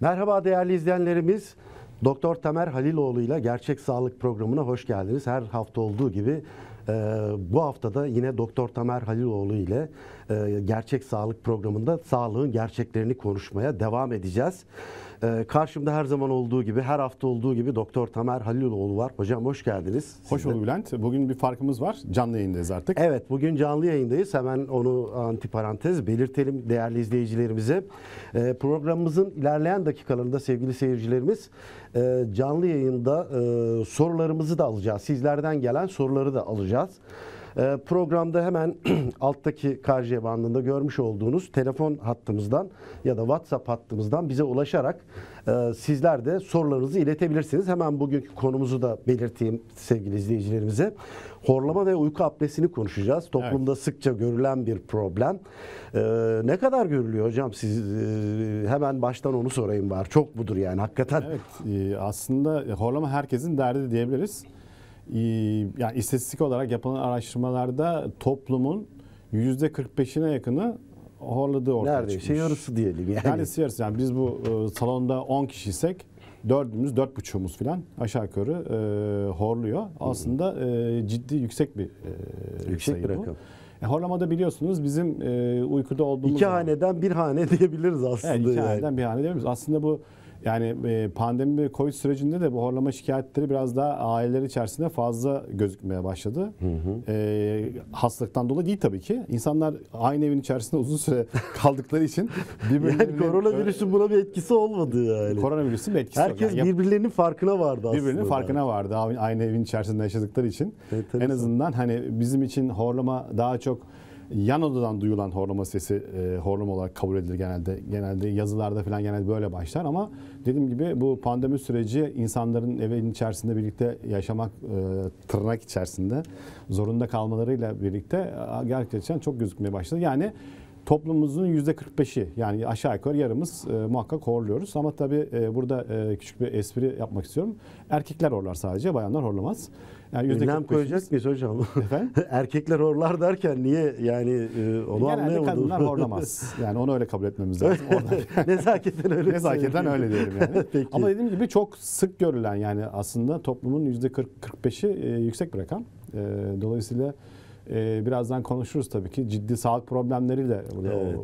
Merhaba değerli izleyenlerimiz. Doktor Tamer Haliloğlu ile Gerçek Sağlık programına hoş geldiniz. Her hafta olduğu gibi bu haftada yine Doktor Tamer Haliloğlu ile Gerçek Sağlık programında sağlığın gerçeklerini konuşmaya devam edeceğiz. Karşımda her zaman olduğu gibi, her hafta olduğu gibi Doktor Tamer Haliloğlu var. Hocam hoş geldiniz. Hoş bulduk Bülent. Bugün bir farkımız var. Canlı yayındayız artık. Evet, bugün canlı yayındayız. Hemen onu antiparantez belirtelim değerli izleyicilerimize. Programımızın ilerleyen dakikalarında sevgili seyircilerimiz canlı yayında sorularımızı da alacağız. Sizlerden gelen soruları da alacağız. Programda hemen alttaki KJ bandında görmüş olduğunuz telefon hattımızdan ya da WhatsApp hattımızdan bize ulaşarak sizler de sorularınızı iletebilirsiniz. Hemen bugünkü konumuzu da belirteyim sevgili izleyicilerimize. Horlama ve uyku apnesini konuşacağız. Toplumda sıkça görülen bir problem. Ne kadar görülüyor hocam? Siz hemen baştan onu sorayım var. Çok mudur yani hakikaten? Evet, aslında horlama herkesin derdi diyebiliriz. Yani istatistik olarak yapılan araştırmalarda toplumun %45'ine yakını horladığı ortaya neredeyse çıkmış. yarısı diyelim yani. Neredeyse yarısı. Yani biz bu salonda 10 kişiysek 4,5'umuz falan aşağı yukarı horluyor. Aslında ciddi yüksek bir sayı bir bu. rakam. Horlamada biliyorsunuz bizim uykuda olduğumuz İki haneden bir hane diyebiliriz aslında. Evet, iki yani. haneden bir hane diyebiliriz. Aslında bu yani pandemi ve Covid sürecinde de bu horlama şikayetleri biraz daha aileler içerisinde fazla gözükmeye başladı. Hastalıktan dolayı değil tabii ki. İnsanlar aynı evin içerisinde uzun süre kaldıkları için Yani koronavirüsün buna bir etkisi olmadı yani. Koronavirüsün bir etkisi Herkes yok. Yani birbirlerinin farkına vardı aslında. birbirinin farkına vardı. Aynı evin içerisinde yaşadıkları için. Enteresan. En azından hani bizim için horlama daha çok yan odadan duyulan horlama sesi horlama olarak kabul edilir genelde. Genelde yazılarda falan genelde böyle başlar ama dediğim gibi bu pandemi süreci insanların evin içerisinde birlikte yaşamak tırnak içerisinde zorunda kalmalarıyla birlikte gerçekten çok gözükmeye başladı. Yani toplumumuzun %45'i yani aşağı yukarı yarımız muhakkak horluyoruz. Ama tabii burada küçük bir espri yapmak istiyorum. Erkekler horlar sadece, bayanlar horlamaz. Yani Ünlem koyacak mıyız hocam? Efendim? Erkekler horlar derken niye yani onu Genelde anlayamadım. kadınlar horlamaz. Yani onu öyle kabul etmemiz lazım. Nezaketen öyle. Nezaketen öyle diyelim yani. Peki. Ama dediğim gibi çok sık görülen yani aslında toplumun %40-45'i yüksek bir rakam. Dolayısıyla birazdan konuşuruz tabii ki. Ciddi sağlık problemleriyle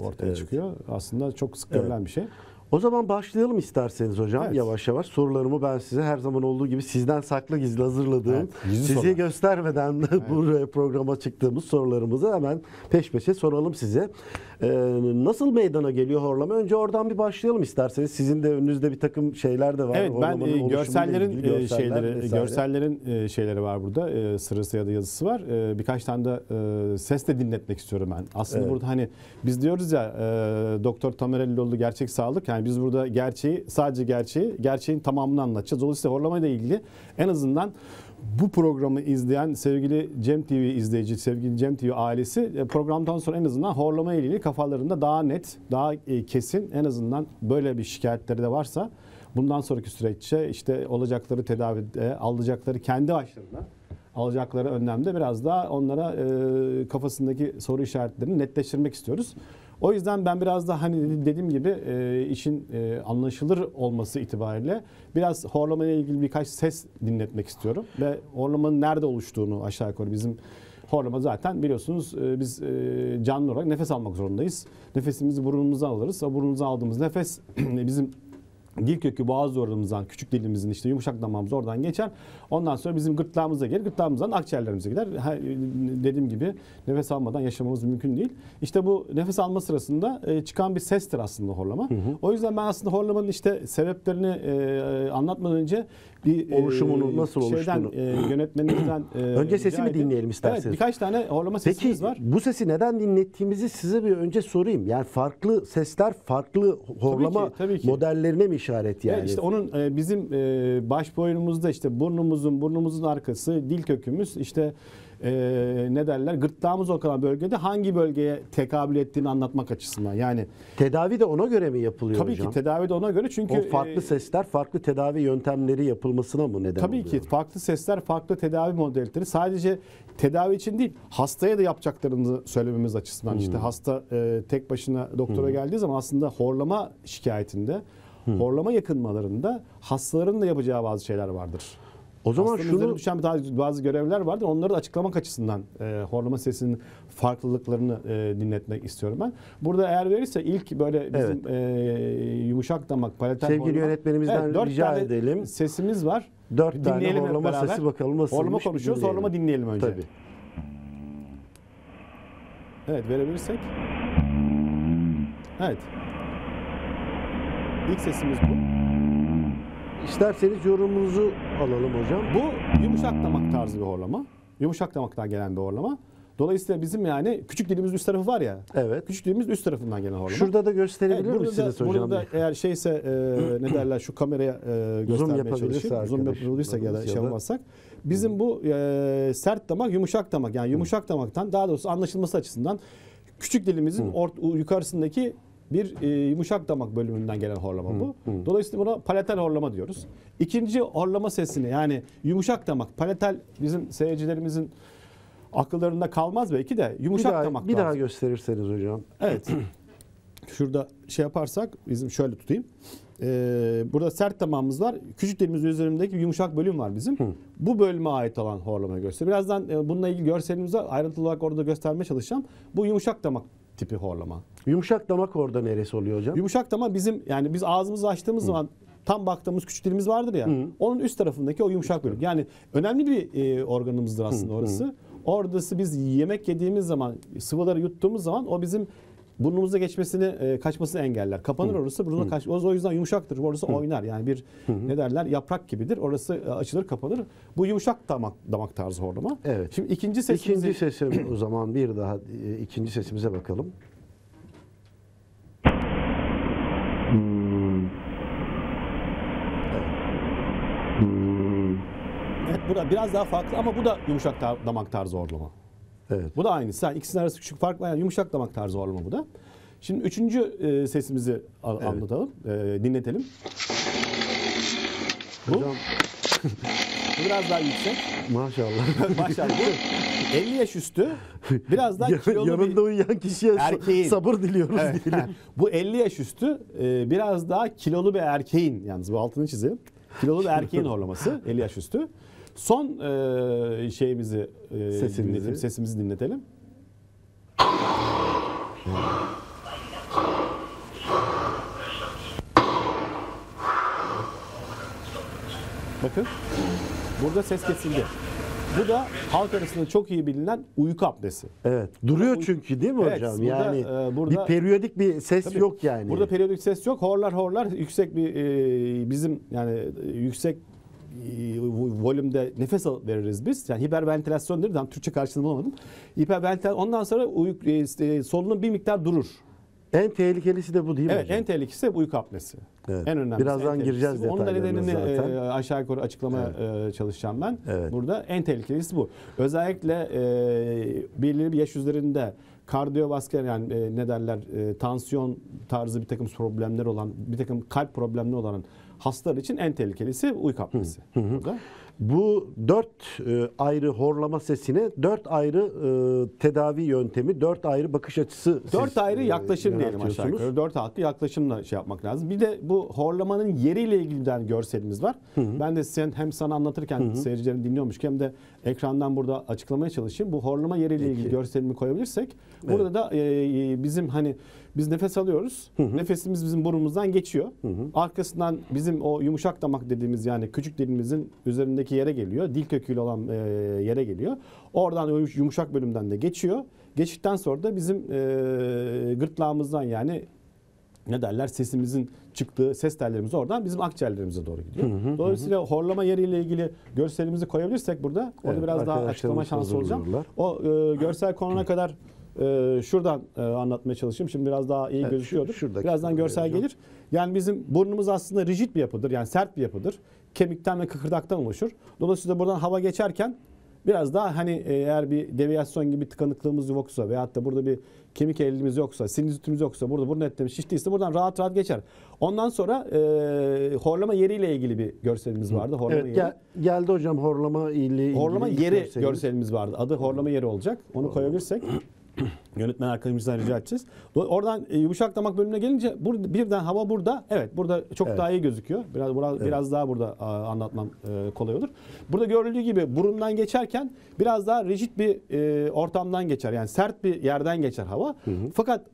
ortaya çıkıyor. Aslında çok sık görülen bir şey. O zaman başlayalım isterseniz hocam yavaş yavaş. Sorularımı ben size her zaman olduğu gibi sizden saklı gizli hazırladığım, sizi göstermeden bu programa çıktığımız sorularımızı hemen peş peşe soralım size. Nasıl meydana geliyor horlama? Önce oradan bir başlayalım isterseniz. Sizin de önünüzde bir takım şeyler de var. Evet, ben görsellerin şeyleri şeyleri var burada. Sırası ya da yazısı var. Birkaç tane de ses de dinletmek istiyorum ben. Aslında burada hani biz diyoruz ya Doktor Tamer Haliloğlu Gerçek Sağlık. Yani biz burada sadece gerçeğin tamamını anlatacağız. Dolayısıyla horlamayla ilgili en azından bu programı izleyen sevgili Cem TV izleyici, sevgili Cem TV ailesi programdan sonra en azından horlama ile ilgili kafalarında daha net, daha kesin en azından böyle bir şikayetleri de varsa bundan sonraki süreçte işte olacakları tedavide, alacakları kendi başlarına alacakları önlemde biraz daha onlara kafasındaki soru işaretlerini netleştirmek istiyoruz. O yüzden ben biraz da hani dediğim gibi işin anlaşılır olması itibariyle biraz horlama ile ilgili birkaç ses dinletmek istiyorum. Ve horlamanın nerede oluştuğunu aşağı yukarı bizim horlama zaten biliyorsunuz biz canlı olarak nefes almak zorundayız. Nefesimizi burnumuzdan alırız. O burnumuzdan aldığımız nefes bizim dil kökü boğaz organımızdan, küçük dilimizin işte yumuşak damağımız oradan geçer. Ondan sonra bizim gırtlağımıza gelir. Gırtlağımızdan akciğerlerimize gider. Dediğim gibi nefes almadan yaşamamız mümkün değil. İşte bu nefes alma sırasında çıkan bir sestir aslında horlama. O yüzden ben aslında horlamanın işte sebeplerini anlatmadan önce bir oluşumunu nasıl oluştuğunu yönetmenimizden önce sesimi dinleyelim isterseniz. Evet, birkaç tane horlama sesimiz var. Peki bu sesi neden dinlettiğimizi size bir önce sorayım. Yani farklı sesler farklı horlama tabii ki. modellerine mi işaret yani? Evet, işte onun bizim baş boynumuzda işte burnumuzun arkası, dil kökümüz işte ne derler gırtlağımız o kadar bölgede hangi bölgeye tekabül ettiğini anlatmak açısından. Yani tedavi de ona göre mi yapılıyor tabii hocam? ki tedavi de ona göre çünkü o farklı sesler farklı tedavi yöntemleri yapılmasına mı neden tabii oluyor? ki farklı sesler farklı tedavi modelleri sadece tedavi için değil hastaya da yapacaklarını söylememiz açısından işte hasta tek başına doktora geldiği zaman aslında horlama şikayetinde horlama yakınmalarında hastaların da yapacağı bazı şeyler vardır. O zaman Hastanın üzerine düşen bazı görevler vardır. Onları da açıklamak açısından horlama sesinin farklılıklarını dinletmek istiyorum ben. Burada eğer verirse ilk böyle bizim yumuşak damak, palatal horlama. Sevgili yönetmenimizden rica tane edelim. sesimiz var. 4 tane Dinleyelim hep horlama beraber. sesi bakalım nasılmış. Horlama konuşuyoruz, horlama dinleyelim önce. Tabii. Evet, verebilirsek. Evet. İlk sesimiz bu. İsterseniz yorumunuzu alalım hocam. Bu yumuşak damak tarzı bir horlama. Yumuşak damaktan gelen bir horlama. Dolayısıyla bizim yani küçük dilimizin üst tarafı var ya. Evet. Küçük dilimizin üst tarafından gelen horlama. Şurada da gösterebilir burada misiniz da, hocam? Burada da eğer şeyse ne derler şu kameraya göstermeye yapabilirse çalışayım. Zoom yapabilirsek ya da şey yapmazsak. Bizim bu sert damak, yumuşak damak. Yani yumuşak damaktan daha doğrusu anlaşılması açısından küçük dilimizin yukarısındaki bir yumuşak damak bölümünden gelen horlama bu. Dolayısıyla buna palatal horlama diyoruz. İkinci horlama sesini yani yumuşak damak, palatal bizim seyircilerimizin akıllarında kalmaz belki de yumuşak damak. Bir daha gösterirseniz hocam. Evet. Şurada şey yaparsak bizim şöyle tutayım. Burada sert damağımız var. Küçük dilimizin üzerindeki bir yumuşak bölüm var bizim. Bu bölüme ait olan horlamayı gösteriyor. Birazdan bununla ilgili görselimizi ayrıntılı olarak orada göstermeye çalışacağım. Bu yumuşak damak tipi horlama. Yumuşak damak orada neresi oluyor hocam? Yumuşak damak bizim yani biz ağzımızı açtığımız zaman tam baktığımız küçük dilimiz vardır ya. Onun üst tarafındaki o yumuşak bölüm. Yani önemli bir organımızdır aslında orası. Oradası biz yemek yediğimiz zaman, sıvıları yuttuğumuz zaman o bizim burnumuza geçmesini, kaçmasını engeller. Kapanır orası, burnuna kaç. O yüzden yumuşaktır. Orası oynar. Yani bir ne derler? Yaprak gibidir. Orası açılır, kapanır. Bu yumuşak damak tarzı horlama. Evet. Şimdi ikinci sesimizi... İkinci sesim o zaman bir daha ikinci sesimize bakalım. Evet, bu da biraz daha farklı ama bu da yumuşak damak tarzı horlama. Evet. Bu da aynısı. Yani ikisinin arası küçük fark var. Yani yumuşak damak tarzı horlama bu da. Şimdi üçüncü sesimizi anlatalım, dinletelim. Hocam Bu biraz daha yüksek. maşallah. Maşallah. Bu 50 yaş üstü biraz daha kilolu yanında uyuyan kişiye erkeğin. sabır diliyoruz Evet. diyelim. Bu 50 yaş üstü biraz daha kilolu bir erkeğin, yalnız bu altını çizelim. Kilolu bir erkeğin horlaması 50 yaş üstü. Son şeyimizi sesimizi dinletelim. Bakın. Burada ses kesildi. Bu da halk arasında çok iyi bilinen uyku apnesi. Evet. Duruyor çünkü değil mi Evet, hocam? burada, Yani burada- bir periyodik bir ses Tabii. yok yani. Burada periyodik ses yok. Horlar yüksek bir bizim yani yüksek volümde nefes veririz biz. Yani hiperventilasyondur. Ben Türkçe karşılığını bulamadım. Hiperventilasyon ondan sonra solunum bir miktar durur. En tehlikelisi de bu değil mi Evet, hocam? en tehlikesi bu uyku apnesi. Evet. En önemlisi. Birazdan en gireceğiz tehlikelisi. Onun da detaylarına nedenini zaten. aşağı yukarı açıklamaya çalışacağım ben. Evet. Burada en tehlikelisi bu. Özellikle belirli bir yaş üzerinde kardiyovasküler yani ne derler tansiyon tarzı bir takım problemler olan, bir takım kalp problemleri olan hastalar için en tehlikelisi uyku apnesi. Burada. Bu 4 ayrı horlama sesine 4 ayrı tedavi yöntemi, 4 ayrı bakış açısı. 4 ayrı yaklaşım diyelim aşağı yukarı. 4 farklı yaklaşımla şey yapmak lazım. Bir de bu horlamanın yeriyle ilgili bir görselimiz var. Ben de hem sana anlatırken seyircilerin dinliyormuş hem de ekrandan burada açıklamaya çalışayım. Bu horlama yeriyle ilgili görselimi koyabilirsek burada da bizim hani biz nefes alıyoruz. Nefesimiz bizim burnumuzdan geçiyor. Arkasından bizim o yumuşak damak dediğimiz yani küçük dilimizin üzerindeki yere geliyor. Dil köküyle olan yere geliyor. Oradan yumuşak bölümden de geçiyor. Geçtikten sonra da bizim gırtlağımızdan yani ne derler sesimizin çıktığı ses tellerimiz oradan bizim akciğerlerimize doğru gidiyor. Dolayısıyla horlama yeriyle ilgili görselimizi koyabilirsek burada orada biraz daha açıklama şansı olacağım. O görsel konuna kadar şuradan anlatmaya çalışayım. Şimdi biraz daha iyi gözüküyordur. Birazdan görsel gelir. Yani bizim burnumuz aslında rigid bir yapıdır. Yani sert bir yapıdır. Kemikten ve kıkırdaktan oluşur. Dolayısıyla buradan hava geçerken biraz daha hani eğer bir deviyasyon gibi tıkanıklığımız yoksa veyahut da burada bir kemik eğrilimiz yoksa, sinüzitimiz yoksa, burada burun etlerimiz şiştiyse buradan rahat rahat geçer. Ondan sonra horlama yeriyle ilgili bir görselimiz vardı. Horlama yeri. Geldi hocam horlama ile ilgili. Horlama yeri görselimiz vardı. Adı horlama yeri olacak. Onu koyabilirsek. Yönetmen arkadaşımızdan rica edeceğiz. Oradan yumuşak damak bölümüne gelince birden hava burada. Evet, burada çok daha iyi gözüküyor. Biraz daha burada anlatmam kolay olur. Burada görüldüğü gibi burundan geçerken biraz daha rigid bir ortamdan geçer. Yani sert bir yerden geçer hava. Fakat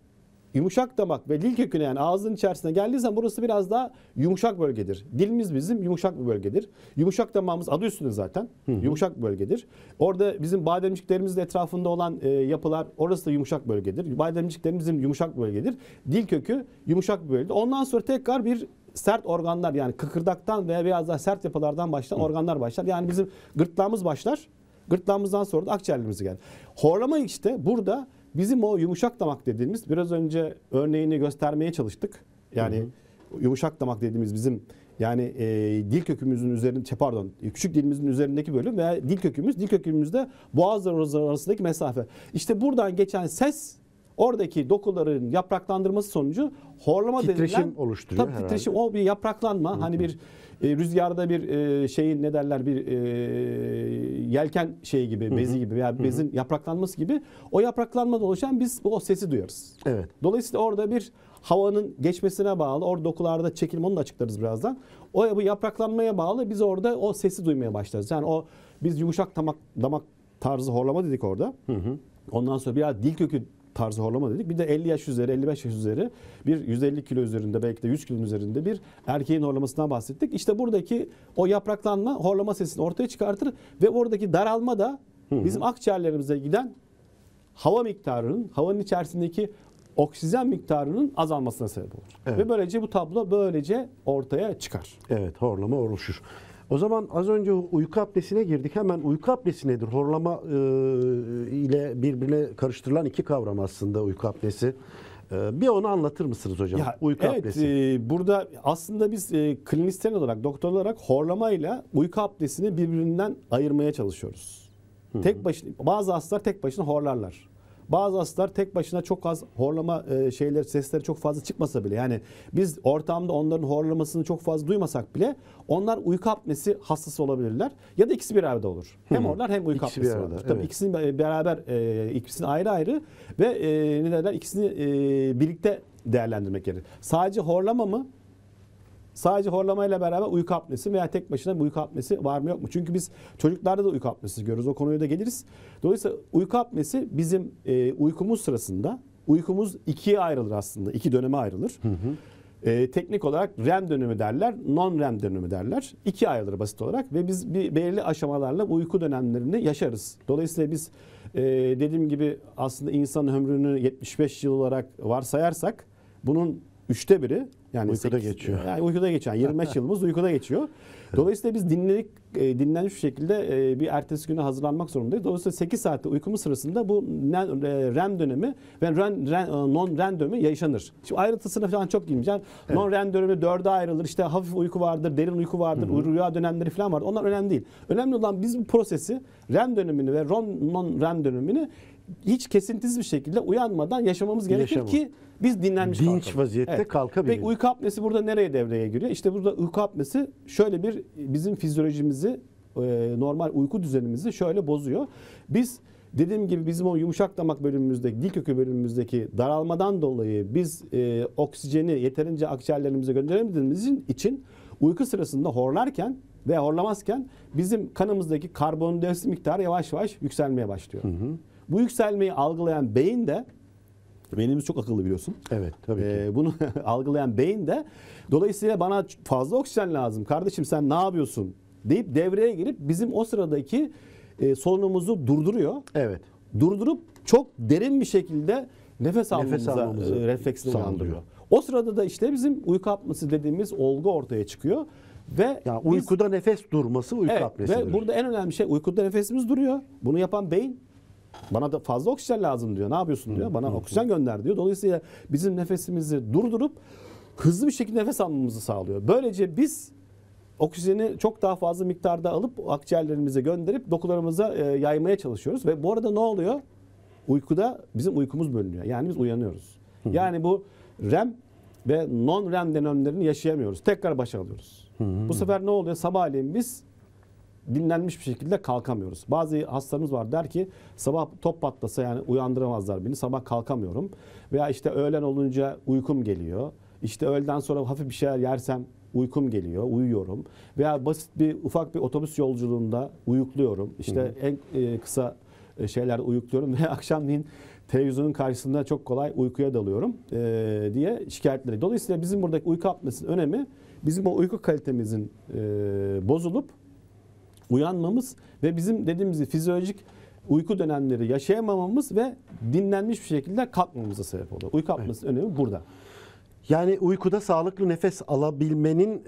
yumuşak damak ve dil köküne, yani ağzın içerisine geldiği zaman burası biraz daha yumuşak bölgedir. Dilimiz bizim yumuşak bir bölgedir. Yumuşak damağımız adı üstünde zaten. Yumuşak bir bölgedir. Orada bizim bademciklerimizin etrafında olan yapılar, orası da yumuşak bölgedir. Bademciklerimizin yumuşak bölgedir. Dil kökü yumuşak bir bölgedir. Ondan sonra tekrar bir sert organlar, yani kıkırdaktan veya biraz daha sert yapılardan başlayan organlar başlar. Yani bizim gırtlağımız başlar. Gırtlağımızdan sonra da akciğerlerimize gelir. Horlama işte burada bizim o yumuşak damak dediğimiz, biraz önce örneğini göstermeye çalıştık. Yani yumuşak damak dediğimiz bizim, yani dil kökümüzün üzerinde, pardon, küçük dilimizin üzerindeki bölüm veya dil kökümüzde boğazlar arasındaki mesafe. İşte buradan geçen ses oradaki dokuların yapraklandırması sonucu horlama titreşim oluşturuyor. Tabii titreşim, o bir yapraklanma. Hani bir rüzgarda bir şeyin ne derler, bir yelken şeyi gibi, bezi gibi veya bezin yapraklanması gibi, o yapraklanmada oluşan biz o sesi duyarız. Evet. Dolayısıyla orada bir havanın geçmesine bağlı, orada dokularda çekilme, onu da açıklarız birazdan. O bu yapraklanmaya bağlı biz orada o sesi duymaya başlarız. Yani o biz yumuşak damak tarzı horlama dedik orada. Ondan sonra biraz dil kökü tarzı horlama dedik. Bir de 50 yaş üzeri, 55 yaş üzeri bir 150 kilo üzerinde, belki de 100 kilonun üzerinde bir erkeğin horlamasından bahsettik. İşte buradaki o yapraklanma horlama sesini ortaya çıkartır ve oradaki daralma da bizim akciğerlerimize giden hava miktarının, havanın içerisindeki oksijen miktarının azalmasına sebep olur. Evet. Ve böylece bu tablo böylece ortaya çıkar. Evet, horlama oluşur. O zaman az önce uyku apnesine girdik. Hemen uyku apnesi nedir? Horlama ile birbirine karıştırılan iki kavram aslında uyku apnesi. Bir onu anlatır mısınız hocam? Uyku apnesi. Burada aslında biz klinisyen olarak, doktor olarak horlamayla uyku apnesini birbirinden ayırmaya çalışıyoruz. Tek başına, bazı hastalar tek başına horlarlar. Bazı hastalar tek başına çok az horlama sesleri çok fazla çıkmasa bile, yani biz ortamda onların horlamasını çok fazla duymasak bile onlar uyku apnesi hastası olabilirler. Ya da ikisi bir arada olur. Hem horlar hem uyku İkisi apnesi bir arada, vardır. Tabii evet. ikisini beraber, ikisini ayrı ayrı ve ne derler, ikisini birlikte değerlendirmek gerekir. Sadece horlama mı? Sadece horlamayla beraber uyku apnesi veya tek başına bir uyku apnesi var mı yok mu? Çünkü biz çocuklarda da uyku apnesi görürüz. O konuya da geliriz. Dolayısıyla uyku apnesi bizim uykumuz sırasında, uykumuz ikiye ayrılır aslında. İki döneme ayrılır. Teknik olarak REM dönemi derler, non-REM dönemi derler. İkiye ayrılır basit olarak ve biz belirli aşamalarla uyku dönemlerini yaşarız. Dolayısıyla biz dediğim gibi aslında insan ömrünü 75 yıl olarak varsayarsak bunun 3'te biri, yani uykuda geçiyor. Yani uykuda geçiyor. 25 yılımız uykuda geçiyor. Dolayısıyla biz dinlenmiş bir şekilde bir ertesi güne hazırlanmak zorundayız. Dolayısıyla 8 saatte uykumuz sırasında bu REM dönemi ve non-REM dönemi yaşanır. Şimdi ayrıntısına falan çok girmeyeceğim. Evet. Non-REM dönemi 4'e ayrılır. İşte hafif uyku vardır, derin uyku vardır, rüya dönemleri falan vardır. Onlar önemli değil. Önemli olan biz bu prosesi, REM dönemini ve non-REM dönemini hiç kesintisiz bir şekilde uyanmadan yaşamamız gerekir ki biz dinlenmiş dinç vaziyette kalkabiliriz. Peki uyku apnesi burada nereye devreye giriyor? İşte burada uyku apnesi şöyle bir bizim fizyolojimizi, normal uyku düzenimizi şöyle bozuyor. Biz dediğim gibi bizim o yumuşak damak bölümümüzdeki, dil kökü bölümümüzdeki daralmadan dolayı biz oksijeni yeterince akciğerlerimize gönderemediğimiz için uyku sırasında horlarken veya horlamazken bizim kanımızdaki karbondioksit miktarı yavaş yavaş yükselmeye başlıyor. Bu yükselmeyi algılayan beyin de, beynimiz çok akıllı biliyorsun. Evet, tabii ki. Bunu algılayan beyin de dolayısıyla bana fazla oksijen lazım, kardeşim sen ne yapıyorsun deyip devreye girip bizim o sıradaki solunumumuzu durduruyor. Evet. Durdurup çok derin bir şekilde nefes almamızı refleksini uyandırıyor. O sırada da işte bizim uyku apnesi dediğimiz olgu ortaya çıkıyor. Ve yani uykuda nefes durması uyku apnesidir. Ve burada en önemli şey, uykuda nefesimiz duruyor. Bunu yapan beyin bana da fazla oksijen lazım diyor. Ne yapıyorsun diyor. Bana oksijen gönder diyor. Dolayısıyla bizim nefesimizi durdurup hızlı bir şekilde nefes almamızı sağlıyor. Böylece biz oksijeni çok daha fazla miktarda alıp akciğerlerimize gönderip dokularımıza yaymaya çalışıyoruz. Ve bu arada ne oluyor? Uykuda bizim uykumuz bölünüyor. Yani biz uyanıyoruz. Yani bu REM ve non-REM dönemlerini yaşayamıyoruz. Tekrar başa alıyoruz. Bu sefer ne oluyor? Sabahleyin biz dinlenmiş bir şekilde kalkamıyoruz. Bazı hastalarımız var, der ki sabah top patlasa yani uyandıramazlar beni, sabah kalkamıyorum. Veya işte öğlen olunca uykum geliyor. İşte öğleden sonra hafif bir şeyler yersem uykum geliyor, uyuyorum. Veya ufak bir otobüs yolculuğunda uyukluyorum. İşte en kısa şeylerde uyukluyorum ve akşamleyin televizyonun karşısında çok kolay uykuya dalıyorum diye şikayetleri. Dolayısıyla bizim buradaki uyku apnesinin önemi, bizim o uyku kalitemizin bozulup uyanmamız ve bizim dediğimiz gibi fizyolojik uyku dönemleri yaşayamamamız ve dinlenmiş bir şekilde kalkmamıza sebep oluyor. Uyku apnesinin önemi burada. Yani uykuda sağlıklı nefes alabilmenin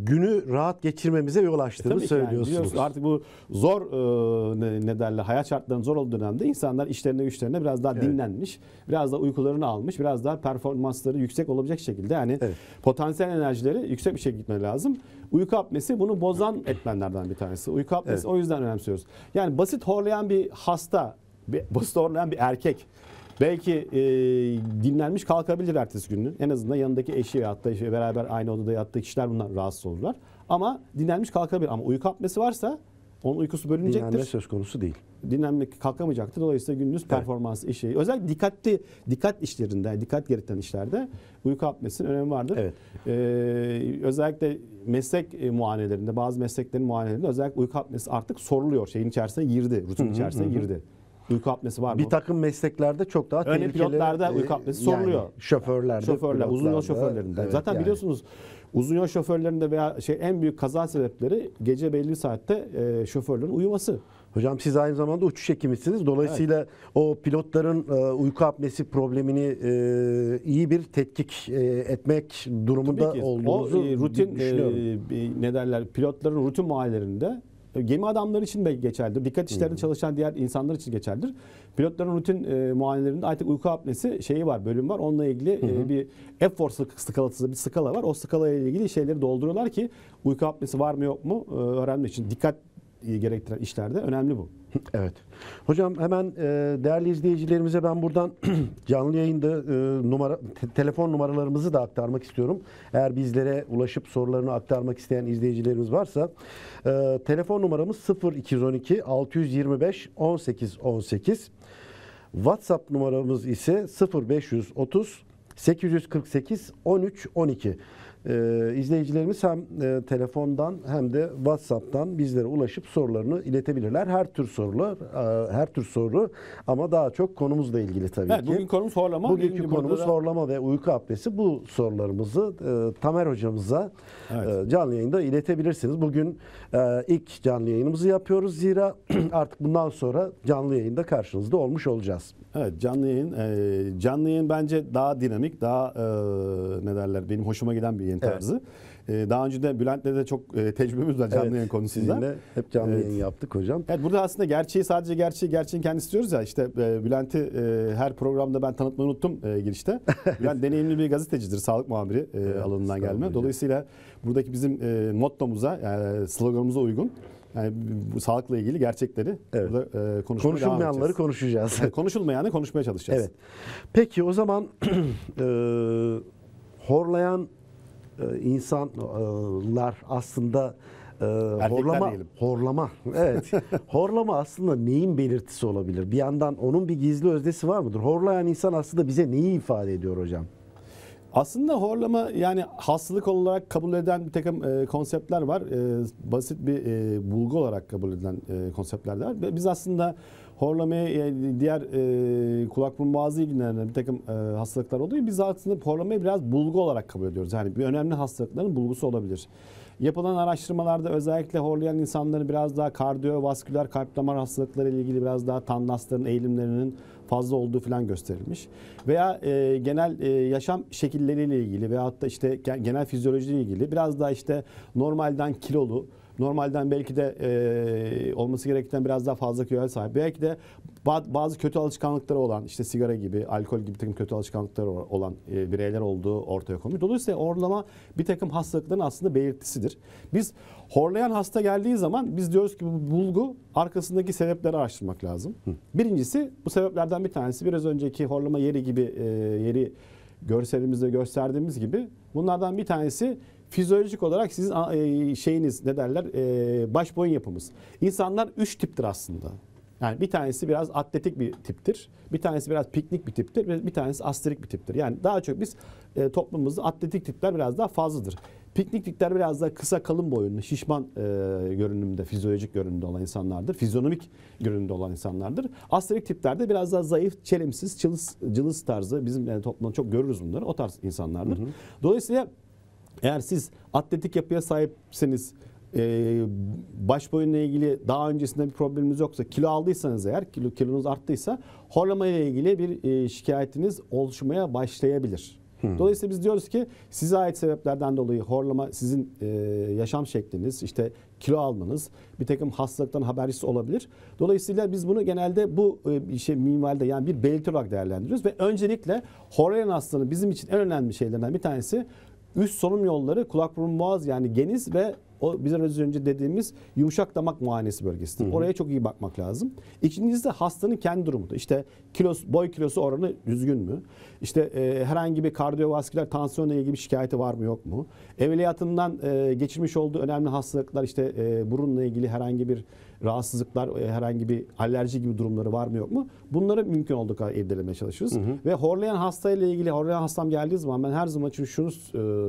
günü rahat geçirmemize yol açtığını söylüyorsunuz. Yani artık bu zor ne derler, hayat şartlarının zor olduğu dönemde insanlar işlerine güçlerine biraz daha dinlenmiş, biraz daha uykularını almış, biraz daha performansları yüksek olabilecek şekilde yani potansiyel enerjileri yüksek bir şekilde gitmeleri lazım. Uyku apnesi bunu bozan etmenlerden bir tanesi. Uyku apnesi o yüzden önemsiyoruz. Yani basit horlayan bir hasta, basit horlayan bir erkek belki dinlenmiş kalkabilir ertesi günü. En azından yanındaki eşi veyahut da işte beraber aynı odada yattığı kişiler bundan rahatsız olurlar. Ama dinlenmiş kalkabilir. Ama uyku apnesi varsa onun uykusu bölünecektir. Dinlenme söz konusu değil. Dinlenmek kalkamayacaktır. Dolayısıyla gündüz performans işi. Özellikle dikkat işlerinde, dikkat gerektiren işlerde uyku apnesinin önemi vardır. Evet. Özellikle meslek muayenelerinde, bazı mesleklerin muayenelerinde özellikle uyku apnesi artık soruluyor. Şeyin içerisine girdi, rutin içerisine girdi. Uyku apnesi var mı? Bir takım mesleklerde çok daha Örneğin tehlikeli. pilotlarda uyku apnesi soruluyor. Yani şoförler, uzun yol şoförlerinde. Evet, zaten biliyorsunuz uzun yol şoförlerinde veya en büyük kaza sebepleri gece belli bir saatte şoförlerin uyuması. Hocam siz aynı zamanda uçuş hekimisiniz. Dolayısıyla o pilotların uyku apnesi problemini iyi bir tetkik etmek durumunda olduğunuzu düşünüyorum. Ne derler, pilotların rutin muayenelerinde gemi adamları için belki geçerlidir. Dikkat işlerinde çalışan diğer insanlar için geçerlidir. Pilotların rutin muayenelerinde artık uyku apnesi şeyi var, bölüm var. Onunla ilgili bir Epworth skalası, bir skala var. O skalaya ilgili şeyleri dolduruyorlar ki uyku apnesi var mı yok mu öğrenmek için. Dikkat gerektiren işlerde önemli bu. Evet. Hocam hemen değerli izleyicilerimize ben buradan canlı yayında telefon numaralarımızı da aktarmak istiyorum. Eğer bizlere ulaşıp sorularını aktarmak isteyen izleyicilerimiz varsa telefon numaramız 0212 625 18 18. WhatsApp numaramız ise 0530 848 13 12. İzleyicilerimiz hem telefondan hem de WhatsApp'tan bizlere ulaşıp sorularını iletebilirler. Her tür soru ama daha çok konumuzla ilgili tabii ki. Bugün konumuz horlama. Bugünkü konumuz horlama ve uyku apnesi. Bu sorularımızı Tamer hocamıza canlı yayında iletebilirsiniz. Bugün ilk canlı yayınımızı yapıyoruz. Zira artık bundan sonra canlı yayında karşınızda olmuş olacağız. Evet, canlı yayın bence daha dinamik, daha ne derler, benim hoşuma giden bir yayın tarzı. Daha önce de Bülent'le de çok tecrübemiz var canlı yayın konusunda. Sizinle hep canlı yayın yaptık hocam. Evet, burada aslında sadece gerçeğin kendisi diyoruz ya, işte Bülent'i her programda ben tanıtmayı unuttum girişte. Bülent deneyimli bir gazetecidir, sağlık muhabiri alanından gelme. Dolayısıyla buradaki bizim mottomuza, sloganımıza uygun. Yani bu sağlıkla ilgili gerçekleri burada konuşulmayanları konuşacağız. Yani konuşulmayanı konuşmaya çalışacağız. Evet. Peki o zaman horlayan insanlar aslında horlama. Evet. Horlama aslında neyin belirtisi olabilir? Bir yandan onun bir gizli öznesi var mıdır? Horlayan insan aslında bize neyi ifade ediyor hocam? Aslında horlama yani hastalık olarak kabul eden bir takım konseptler var. Basit bir bulgu olarak kabul edilen konseptler de var. Biz aslında horlamayı diğer kulak burun boğazı ilgilenen bir takım hastalıklar oluyor. Biz aslında horlamayı biraz bulgu olarak kabul ediyoruz. Yani bir önemli hastalıkların bulgusu olabilir. Yapılan araştırmalarda özellikle horlayan insanların biraz daha kardiyovasküler kalp damar hastalıkları ile ilgili biraz daha tandasların eğilimlerinin fazla olduğu falan gösterilmiş. Veya genel yaşam şekilleriyle ilgili veyahut da işte genel fizyolojiyle ilgili biraz daha işte normalden kilolu, normalden belki de olması gerektiğinden biraz daha fazla kiloya sahip. Belki de bazı kötü alışkanlıkları olan, işte sigara gibi, alkol gibi bir takım kötü alışkanlıkları olan bireyler olduğu ortaya konmuş. Dolayısıyla horlama bir takım hastalıkların aslında belirtisidir. Biz horlayan hasta geldiği zaman biz diyoruz ki bu bulgu arkasındaki sebepleri araştırmak lazım. Birincisi, bu sebeplerden bir tanesi biraz önceki horlama yeri gibi yeri görselimizde gösterdiğimiz gibi bunlardan bir tanesi fizyolojik olarak sizin şeyiniz ne derler baş boyun yapımız. İnsanlar 3 tiptir aslında. Yani bir tanesi biraz atletik bir tiptir. Bir tanesi biraz piknik bir tiptir ve bir tanesi asterik bir tiptir. Yani daha çok biz toplumumuzda atletik tipler biraz daha fazladır. Piknik tipler biraz daha kısa kalın boyunlu, şişman görünümde, fizyolojik görünümde olan insanlardır. Fizyonomik görünümde olan insanlardır. Asterik tiplerde biraz daha zayıf, çelimsiz, cılız tarzı bizim toplumda çok görürüz bunları. O tarz insanlardır. Dolayısıyla eğer siz atletik yapıya sahipseniz, baş boyunla ilgili daha öncesinde bir probleminiz yoksa, kilo aldıysanız eğer, kilonuz arttıysa horlama ile ilgili bir şikayetiniz oluşmaya başlayabilir. Dolayısıyla biz diyoruz ki size ait sebeplerden dolayı horlama sizin yaşam şekliniz, işte kilo almanız, bir takım hastalıktan habercisi olabilir. Dolayısıyla biz bunu genelde bu minvalde yani bir belirti olarak değerlendiriyoruz ve öncelikle horlayan hastanın bizim için en önemli şeylerden bir tanesi üst solunum yolları, kulak burun boğaz yani geniz ve o biraz önce dediğimiz yumuşak damak muayenesi bölgesidir. Oraya çok iyi bakmak lazım. İkincisi de hastanın kendi durumudur. İşte boy kilosu oranı düzgün mü? İşte herhangi bir kardiyovasküler tansiyonla ilgili bir şikayeti var mı yok mu? Evveliyatından geçirmiş olduğu önemli hastalıklar işte burunla ilgili herhangi bir rahatsızlıklar, herhangi bir alerji gibi durumları var mı yok mu? Bunları mümkün olduğu kadar irdelemeye çalışırız. Ve horlayan hastayla ilgili, horlayan hastam geldiği zaman ben her zaman şunu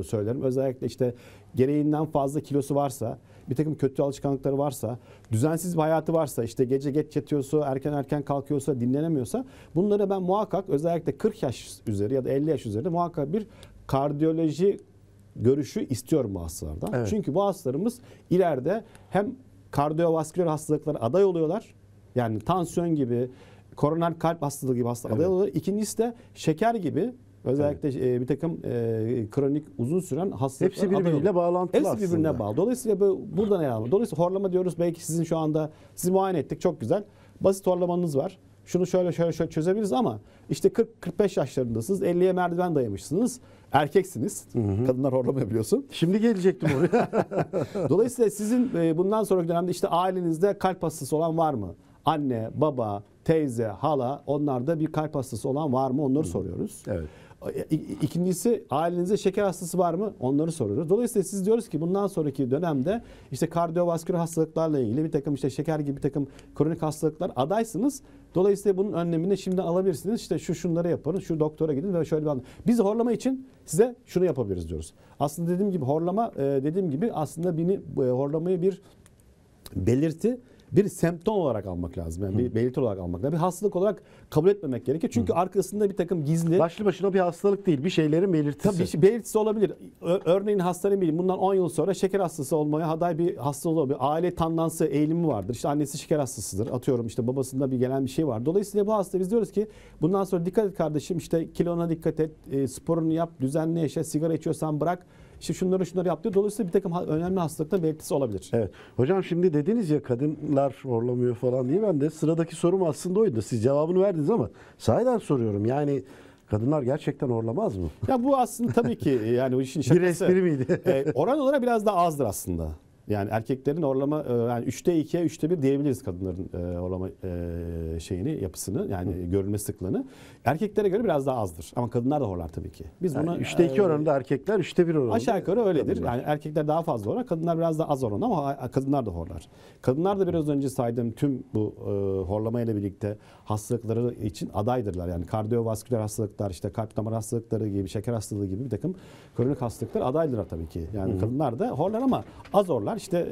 söylerim. Özellikle işte gereğinden fazla kilosu varsa, bir takım kötü alışkanlıkları varsa, düzensiz bir hayatı varsa, işte gece geç yatıyorsa, erken kalkıyorsa, dinlenemiyorsa bunları ben muhakkak özellikle 40 yaş üzeri ya da 50 yaş üzeri muhakkak bir kardiyoloji görüşü istiyorum bu hastalardan. Evet. Çünkü bu hastalarımız ileride hem kardiyovasküler hastalıklara aday oluyorlar. Yani tansiyon gibi, koroner kalp hastalığı gibi hastalıklara aday oluyorlar. İkincisi de şeker gibi özellikle bir takım kronik uzun süren hastalıklar. Hepsi birbiriyle bağlantılı aslında. Hepsi birbirine bağlı. Dolayısıyla buradan ele alma. Dolayısıyla horlama diyoruz. Belki sizin şu anda sizi muayene ettik. Çok güzel. Basit horlamanız var. Şunu şöyle çözebiliriz ama işte 40-45 yaşlarındasınız. 50'ye merdiven dayamışsınız. Erkeksiniz. Kadınlar horlamıyor biliyorsun. Şimdi gelecektim oraya. Dolayısıyla sizin bundan sonraki dönemde işte ailenizde kalp hastası olan var mı? Anne, baba, teyze, hala onlarda bir kalp hastası olan var mı? Onları soruyoruz. Evet. İkincisi ailenizde şeker hastası var mı? Onları soruyoruz. Dolayısıyla siz diyoruz ki bundan sonraki dönemde işte kardiyovasküler hastalıklarla ilgili bir takım işte şeker gibi bir takım kronik hastalıklar adaysınız. Dolayısıyla bunun önlemini şimdi alabilirsiniz. İşte şunları yapın, şu doktora gidin ve şöyle bir biz horlama için size şunu yapabiliriz diyoruz. Aslında dediğim gibi horlama aslında horlamayı bir belirti, bir semptom olarak almak lazım. Yani bir belirti olarak almak lazım. Bir hastalık olarak kabul etmemek gerekiyor. Çünkü arkasında bir takım gizli... Başlı başına bir hastalık değil, bir şeylerin belirtisi. Tabii belirtisi olabilir. Örneğin hastanın bileyim bundan 10 yıl sonra şeker hastası olmaya aday bir hastalığı olabilir. Aile tandansı eğilimi vardır. İşte annesi şeker hastasıdır. Atıyorum işte babasında bir gelen bir şey var. Dolayısıyla bu hasta biz diyoruz ki bundan sonra dikkat et kardeşim, işte kilona dikkat et, sporunu yap, düzenli yaşa, sigara içiyorsan bırak. İşte şunları yap diyor. Dolayısıyla bir takım önemli hastalıkların belirtisi olabilir. Evet. Hocam şimdi dediniz ya kadınlar horlamıyor falan diye, ben de sıradaki sorum aslında oydu. Siz cevabını verdiniz ama sahiden soruyorum. Yani kadınlar gerçekten horlamaz mı? Ya bu aslında tabii ki yani o işin şakası. Bir espri miydi? Oran olarak biraz daha azdır aslında. Yani erkeklerin horlama yani 3'te 2'ye 3'te 1 diyebiliriz kadınların horlama yapısını yani görülme sıklığını. Erkeklere göre biraz daha azdır ama kadınlar da horlar tabii ki. Biz yani buna 3'te 2 oranında erkekler 3'te 1 oranında. Aşağı yukarı öyledir. Yani erkekler daha fazla horlar, kadınlar biraz daha az oranında ama kadınlar da horlar. Kadınlar da biraz önce saydığım tüm bu horlamayla birlikte hastalıkları için adaydırlar. Yani kardiyovasküler hastalıklar, işte kalp damar hastalıkları gibi, şeker hastalığı gibi bir takım kronik hastalıklar adaydırlar tabii ki. Yani kadınlar da horlar ama az horlar. İşte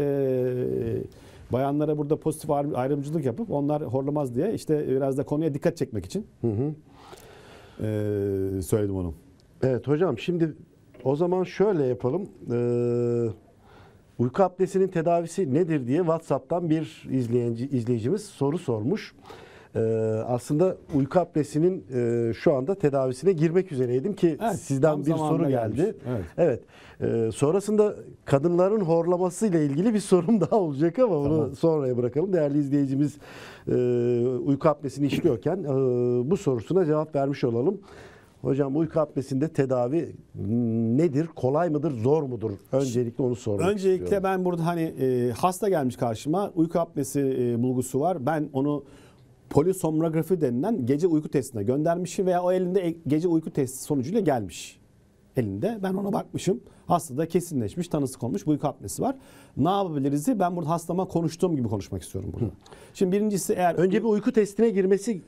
bayanlara burada pozitif ayrımcılık yapıp onlar horlamaz diye işte biraz da konuya dikkat çekmek için söyledim onu. Evet hocam, şimdi o zaman şöyle yapalım. Uyku apnesinin tedavisi nedir diye WhatsApp'tan bir izleyicimiz soru sormuş. Aslında uyku apnesinin şu anda tedavisine girmek üzereydim ki sizden bir soru geldi. Evet. Sonrasında kadınların horlaması ile ilgili bir sorum daha olacak ama onu sonraya bırakalım. Değerli izleyicimiz uyku apnesini işliyorken bu sorusuna cevap vermiş olalım. Hocam uyku apnesinde tedavi nedir? Kolay mıdır? Zor mudur? Öncelikle onu sormak istiyorum. Ben burada hasta gelmiş karşıma, uyku apnesi bulgusu var. Ben onu polisomnografi denilen gece uyku testine göndermişim veya o elinde gece uyku testi sonucuyla gelmiş. elinde. Ben ona bakmışım. Hastada kesinleşmiş, tanısı konmuş bu uyku apnesi var. Ne yapabiliriz diye ben burada hastama konuştuğum gibi konuşmak istiyorum burada. Şimdi birincisi eğer... Önce bir uyku testine girmesini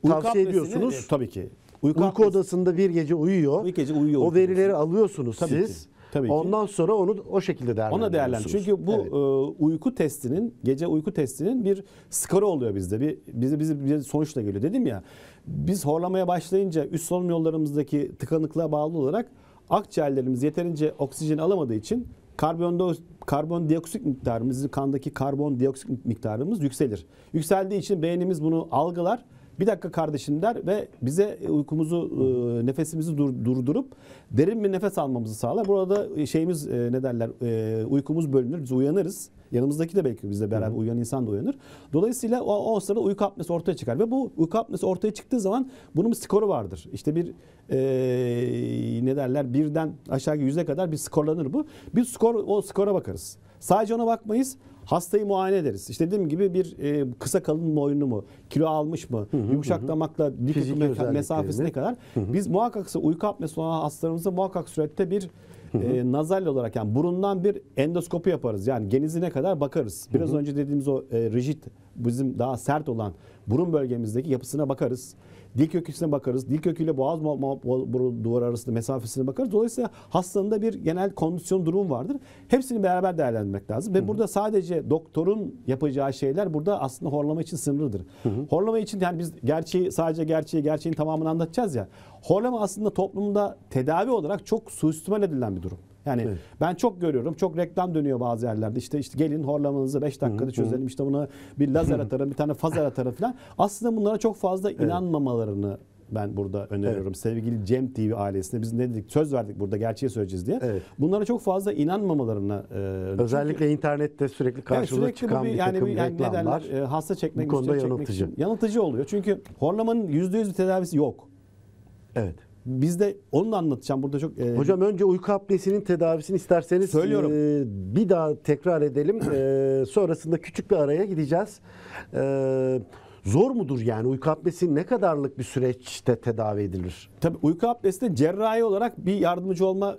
tavsiye ediyorsunuz. Tabii ki. Uyku odasında bir gece uyuyor. Bir gece uyuyor. O verileri alıyorsunuz tabii siz. Ki. Tabii Ondan sonra onu o şekilde ona değerlendiriyorsunuz. Çünkü bu uyku testinin, gece uyku testinin bir skoru oluyor bizde. Bize sonuçla geliyor. Dedim ya, biz horlamaya başlayınca üst solunum yollarımızdaki tıkanıklığa bağlı olarak akciğerlerimiz yeterince oksijen alamadığı için karbondioksit miktarımız, kandaki karbondioksit miktarımız yükselir. Yükseldiği için beynimiz bunu algılar. Bir dakika kardeşim der ve bize uykumuzu, nefesimizi durdurup derin bir nefes almamızı sağlar. Burada şeyimiz ne derler, uykumuz bölünür, biz uyanırız. Yanımızdaki de belki bizle beraber uyuyan insan da uyanır. Dolayısıyla o sırada uyku apnesi ortaya çıkar. Ve bu uyku apnesi ortaya çıktığı zaman bunun bir skoru vardır. İşte bir ne derler, birden aşağı 100'e kadar bir skorlanır bu. O skora bakarız. Sadece ona bakmayız. Hastayı muayene ederiz. İşte dediğim gibi bir kısa kalın boynu mu, kilo almış mı, yumuşak damakla dik öküm mesafesine kadar. Biz muhakkak uyku apnesi olan hastalarımızda muhakkak surette bir nazal olarak, yani burundan bir endoskopi yaparız. Yani genizine kadar bakarız. Biraz önce dediğimiz o rigid, bizim daha sert olan burun bölgemizdeki yapısına bakarız. Dil köküsüne bakarız. Dil köküyle boğaz duvar arasında mesafesine bakarız. Dolayısıyla hastanın da bir genel kondisyon durumu vardır. Hepsini beraber değerlendirmek lazım. Ve burada sadece doktorun yapacağı şeyler burada aslında horlama için sınırlıdır. Horlama için, yani biz gerçeğin tamamını anlatacağız ya. Horlama aslında toplumda tedavi olarak çok suistimal edilen bir durum. Yani ben çok görüyorum. Çok reklam dönüyor bazı yerlerde. İşte gelin horlamanızı 5 dakikada çözelim. İşte buna bir lazer atarım, bir tane fazer atarım falan. Aslında bunlara çok fazla inanmamalarını ben burada öneriyorum. Sevgili Cem TV ailesine biz ne dedik? Söz verdik burada, gerçeği söyleyeceğiz diye. Bunlara çok fazla inanmamalarını özellikle çünkü internette sürekli karşımıza çıkan bir takım reklamlar. Hasta çekmek, bu konuda çekmek için yanıltıcı oluyor. Çünkü horlamanın %100 bir tedavisi yok. Evet. Biz de onu da anlatacağım burada çok. Hocam önce uyku apnesinin tedavisini isterseniz söylüyorum. Bir daha tekrar edelim. Sonrasında küçük bir araya gideceğiz. Zor mudur yani? Uyku apnesi ne kadarlık bir süreçte tedavi edilir? Tabii uyku apnesinde cerrahi olarak bir yardımcı olma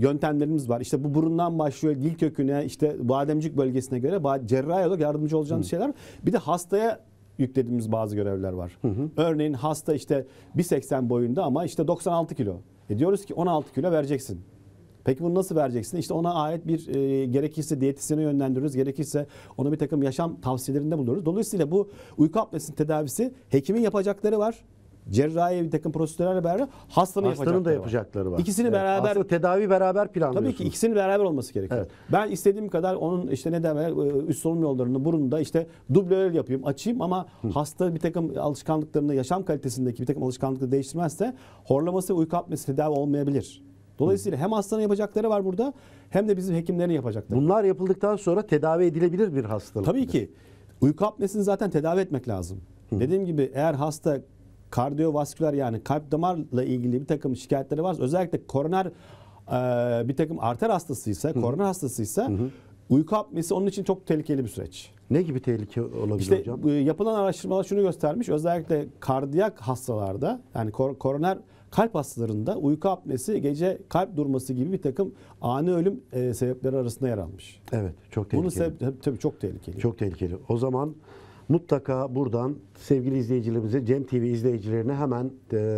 yöntemlerimiz var. İşte bu burundan başlıyor, dil köküne, işte bademcik bölgesine göre cerrahi olarak yardımcı olacağımız şeyler. Bir de hastaya yüklediğimiz bazı görevler var. Örneğin hasta işte 1.80 boyunda ama işte 96 kilo. Diyoruz ki 16 kilo vereceksin. Peki bunu nasıl vereceksin? İşte ona ait bir gerekirse diyetisyene yönlendiriyoruz. Gerekirse ona bir takım yaşam tavsiyelerinde bulunuyoruz. Dolayısıyla bu uyku apnesinin tedavisi hekimin yapacakları var. Cerrahi bir takım prosedürlerle beraber hastanın da yapacakları var. İkisini beraber. Aslında tedavi beraber planlıyorsunuz. Tabii ki ikisinin beraber olması gerekiyor. Evet. Ben istediğim kadar onun işte ne demek üst solunum yollarını burunda işte dublör yapayım, açayım ama hasta bir takım alışkanlıklarını, yaşam kalitesindeki bir takım alışkanlıkları değiştirmezse horlaması ve uyku apnesi tedavi olmayabilir. Dolayısıyla hem hastanın yapacakları var burada hem de bizim hekimlerin yapacakları. Bunlar yapıldıktan sonra tedavi edilebilir bir hastalık. Tabii ki. Uyku apnesini zaten tedavi etmek lazım. Dediğim gibi eğer hasta kardiyovasküler, yani kalp damarla ilgili bir takım şikayetleri varsa, özellikle koroner bir takım arter hastasıysa, koroner hastasıysa uyku apnesi onun için çok tehlikeli bir süreç. Ne gibi tehlike olabilir işte, hocam? Yapılan araştırmalar şunu göstermiş. Özellikle kardiyak hastalarda, yani koroner kalp hastalarında uyku apnesi gece kalp durması gibi bir takım ani ölüm sebepleri arasında yer almış. Evet, çok tehlikeli. Tabii çok tehlikeli. Çok tehlikeli. O zaman mutlaka buradan sevgili izleyicilerimize, Cem TV izleyicilerine hemen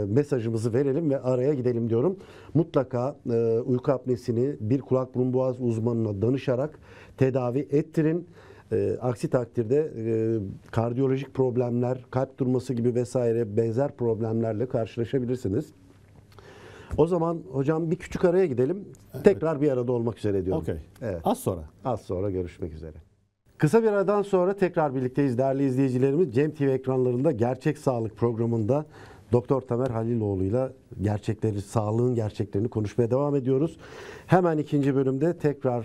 mesajımızı verelim ve araya gidelim diyorum. Mutlaka uyku apnesini bir kulak burun boğaz uzmanına danışarak tedavi ettirin. Aksi takdirde kardiyolojik problemler, kalp durması gibi vesaire benzer problemlerle karşılaşabilirsiniz. O zaman hocam bir küçük araya gidelim. Tekrar bir arada olmak üzere diyorum. Okay. Evet. Az sonra görüşmek üzere. Kısa bir aradan sonra tekrar birlikteyiz değerli izleyicilerimiz. Cem TV ekranlarında Gerçek Sağlık programında Doktor Tamer Haliloğlu ile sağlığın gerçeklerini konuşmaya devam ediyoruz. Hemen ikinci bölümde tekrar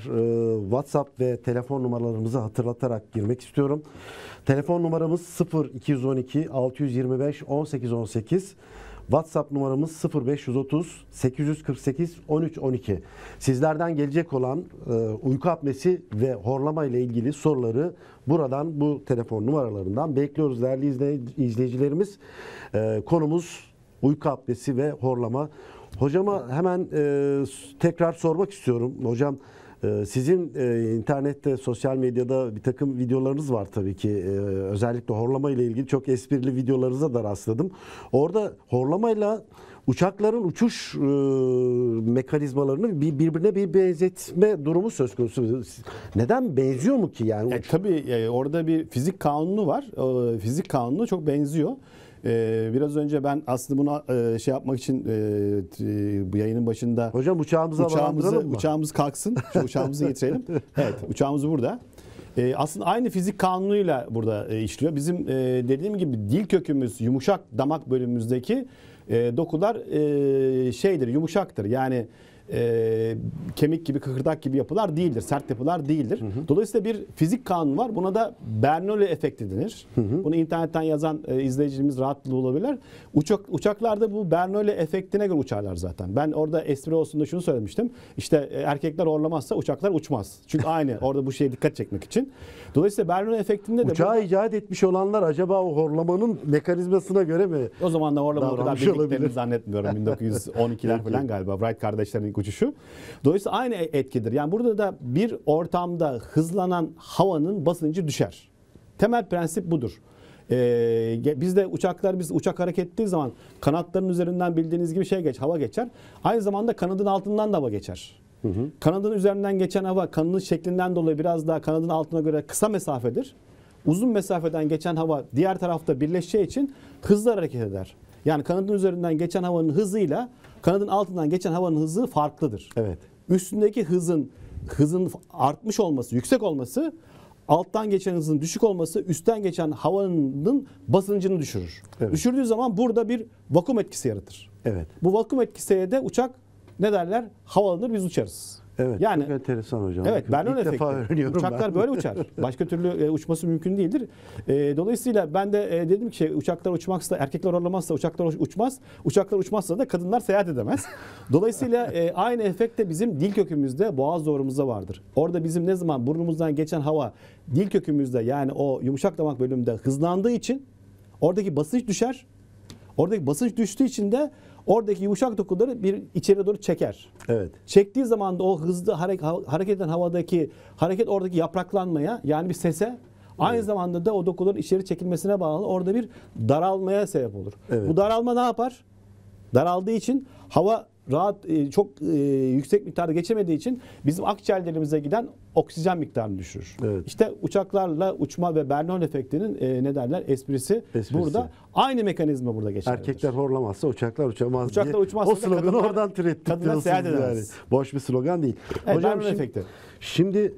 WhatsApp ve telefon numaralarımızı hatırlatarak girmek istiyorum. Telefon numaramız 0212 625 1818. WhatsApp numaramız 0530 848 1312. Sizlerden gelecek olan uyku apnesi ve horlama ile ilgili soruları buradan, bu telefon numaralarından bekliyoruz değerli izleyicilerimiz. Konumuz uyku apnesi ve horlama. Hocama hemen tekrar sormak istiyorum. Hocam sizin internette, sosyal medyada bir takım videolarınız var tabii ki. Özellikle horlama ile ilgili çok esprili videolarınıza da rastladım. Orada horlamayla uçakların uçuş mekanizmalarını birbirine bir benzetme durumu söz konusu. Neden benziyor mu ki yani? Tabii orada bir fizik kanunu var. Fizik kanunu çok benziyor. Biraz önce ben aslında buna şey yapmak için bu yayının başında hocam uçağımız kalksın. Şu uçağımızı getirelim. Evet, uçağımız burada. Aslında aynı fizik kanunuyla burada işliyor. Bizim dediğim gibi dil kökümüz yumuşak damak bölümümüzdeki dokular şeydir, yumuşaktır. Yani kemik gibi, kıkırdak gibi yapılar değildir. Sert yapılar değildir. Dolayısıyla bir fizik kanunu var. Buna da Bernoulli efekti denir. Bunu internetten yazan izleyicilerimiz rahatlıkla bulabilirler. Uçaklarda bu Bernoulli efektine göre uçarlar zaten. Ben orada espri olsun da şunu söylemiştim. İşte erkekler horlamazsa uçaklar uçmaz. Çünkü aynı. Orada bu şeye dikkat çekmek için. Dolayısıyla Bernoulli efektinde de... Uçağı icat etmiş olanlar acaba o horlamanın mekanizmasına göre mi? O zaman da horlama o kadar bildiklerini olabilir. zannetmiyorum. 1912'ler falan galiba. Wright kardeşlerin ilk uçuşu. Dolayısıyla aynı etkidir. Yani burada da bir ortamda hızlanan havanın basıncı düşer. Temel prensip budur. Bizde biz uçak hareket ettiği zaman kanatların üzerinden bildiğiniz gibi hava geçer. Aynı zamanda kanadın altından da hava geçer. Kanadın üzerinden geçen hava kanadın şeklinden dolayı biraz daha kanadın altına göre kısa mesafedir. Uzun mesafeden geçen hava diğer tarafta birleşeceği için hızlı hareket eder. Yani kanadın üzerinden geçen havanın hızıyla kanadın altından geçen havanın hızı farklıdır. Evet. Üstündeki hızın artmış olması, yüksek olması, alttan geçen hızın düşük olması üstten geçen havanın basıncını düşürür. Evet. Düşürdüğü zaman burada bir vakum etkisi yaratır. Evet. Bu vakum etkisiyle de uçak ne derler? Havalanır, biz uçarız. Evet. Yani çok enteresan hocam. evet, Bernoulli İlk defa efekti. öğreniyorum Uçaklar ben. böyle uçar. Başka türlü uçması mümkün değildir. Dolayısıyla ben de dedim ki uçaklar uçmazsa, erkekler horlamazsa uçaklar uçmaz. Uçaklar uçmazsa da kadınlar seyahat edemez. Dolayısıyla aynı efekt de bizim dil kökümüzde, boğaz doğrumuzda vardır. Orada bizim ne zaman burnumuzdan geçen hava dil kökümüzde, yani o yumuşak damak bölümünde hızlandığı için oradaki basınç düşer. Oradaki basınç düştüğü için de oradaki yumuşak dokuları bir içeri doğru çeker. Evet. Çektiği zaman da o hızlı hareket eden havadaki hareket oradaki yapraklanmaya, yani bir sese, aynı zamanda da o dokuların içeri çekilmesine bağlı orada bir daralmaya sebep olur. Evet. Bu daralma ne yapar? Daraldığı için hava rahat, çok yüksek miktarda geçemediği için bizim akciğerlerimize giden oksijen miktarını düşürür. Evet. İşte uçaklarla uçma ve Bernoulli efektinin ne derler esprisi burada. Aynı mekanizma burada geçerlidir. Erkekler horlamazsa uçaklar uçamaz Uçaklar diye. uçmazsa O sloganı kadınlar- oradan türettik. kadınlar diyorsunuz seyahat yani. edemez. Boş bir slogan değil. Evet, Hocam Bernoulli efekti. Şimdi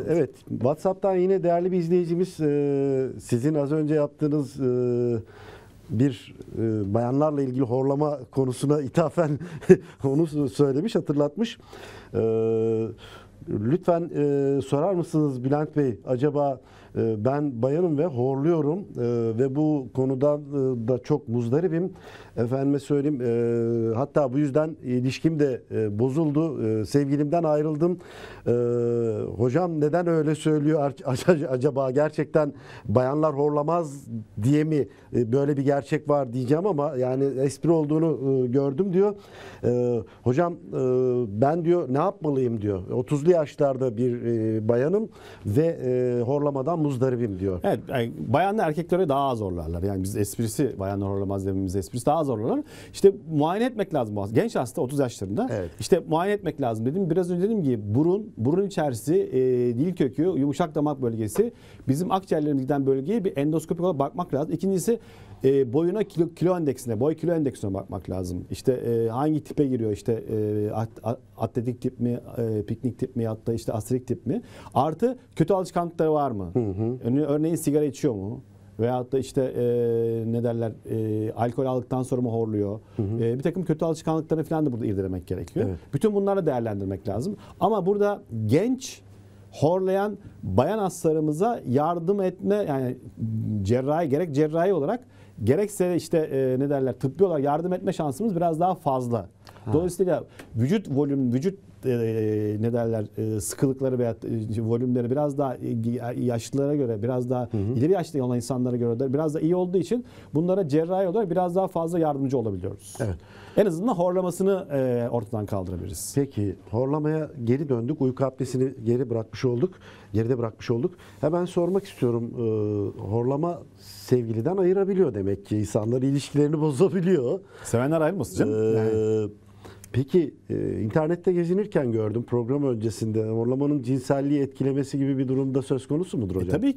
evet, WhatsApp'tan yine değerli bir izleyicimiz sizin az önce yaptığınız bir bayanlarla ilgili horlama konusuna ithafen onu söylemiş, hatırlatmış. Lütfen sorar mısınız Bülent Bey, acaba ben bayanım ve horluyorum ve bu konudan da çok muzdaribim. Efendime söyleyeyim, hatta bu yüzden ilişkim de bozuldu. Sevgilimden ayrıldım. Hocam neden öyle söylüyor acaba? Gerçekten bayanlar horlamaz diye mi böyle bir gerçek var diyeceğim ama yani espri olduğunu gördüm diyor. Hocam ben diyor ne yapmalıyım diyor. 30'lu yaşlarda bir bayanım ve horlamadan muzdaribim diyor. Evet, yani bayanlar erkeklere daha az horlarlar. Yani biz esprisi, bayanlar horlamaz dememiz esprisi daha az horlarlar. İşte muayene etmek lazım. Genç hasta 30 yaşlarında. Evet. İşte muayene etmek lazım dedim. Biraz önce dedim ki burun içerisi, dil kökü, yumuşak damak bölgesi, bizim akciğerlerimize giden bölgeye bir endoskopik olarak bakmak lazım. İkincisi boyuna, kilo endeksine, boy kilo endeksine bakmak lazım. İşte hangi tipe giriyor, işte atletik tip mi, piknik tip mi, hatta işte astrik tip mi? Artı kötü alışkanlıkları var mı? Örneğin sigara içiyor mu? Veyahut da işte ne derler, alkol aldıktan sonra mı horluyor? Bir takım kötü alışkanlıklarını falan da burada irdelemek gerekiyor. Evet. Bütün bunları değerlendirmek lazım. Ama burada genç horlayan bayan hastalarımıza yardım etme, yani gerek cerrahi olarak gerekse işte ne derler, tıbbi olarak yardım etme şansımız biraz daha fazla. Dolayısıyla vücut volüm, vücut ne derler sıkılıkları veya volümleri biraz daha yaşlılara göre, biraz daha ileri yaşlı olan insanlara göre de biraz da iyi olduğu için bunlara cerrahi olarak biraz daha fazla yardımcı olabiliyoruz. Evet. En azından horlamasını ortadan kaldırabiliriz. Peki horlamaya geri döndük. Uyku apnesini geride bırakmış olduk. Hemen sormak istiyorum. Horlama sevgiliden ayırabiliyor demek ki. İnsanlar ilişkilerini bozabiliyor. Sevenler ayrılmasın canım. Yani. Peki internette gezinirken gördüm program öncesinde horlamanın cinselliği etkilemesi gibi bir durumda söz konusu mudur hocam? Tabii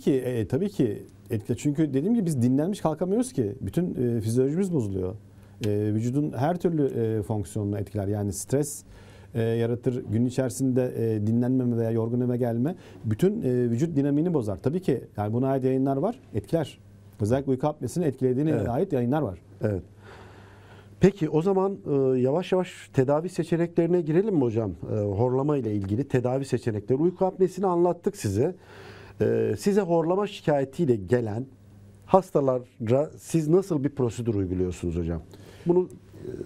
ki etkile. Çünkü dediğim gibi biz dinlenmiş kalkamıyoruz ki. Bütün fizyolojimiz bozuluyor. Vücudun her türlü fonksiyonunu etkiler. Yani stres yaratır. Gün içerisinde dinlenmeme veya yorgun eve gelme bütün vücut dinamiğini bozar. Tabii ki yani buna ait yayınlar var. Etkiler. Özellikle uyku apnesini etkilediğine ait yayınlar var. Evet. Peki o zaman yavaş yavaş tedavi seçeneklerine girelim mi hocam? Horlama ile ilgili tedavi seçenekleri. Uyku apnesini anlattık size. Size horlama şikayetiyle gelen hastalara siz nasıl bir prosedür uyguluyorsunuz hocam? Bunu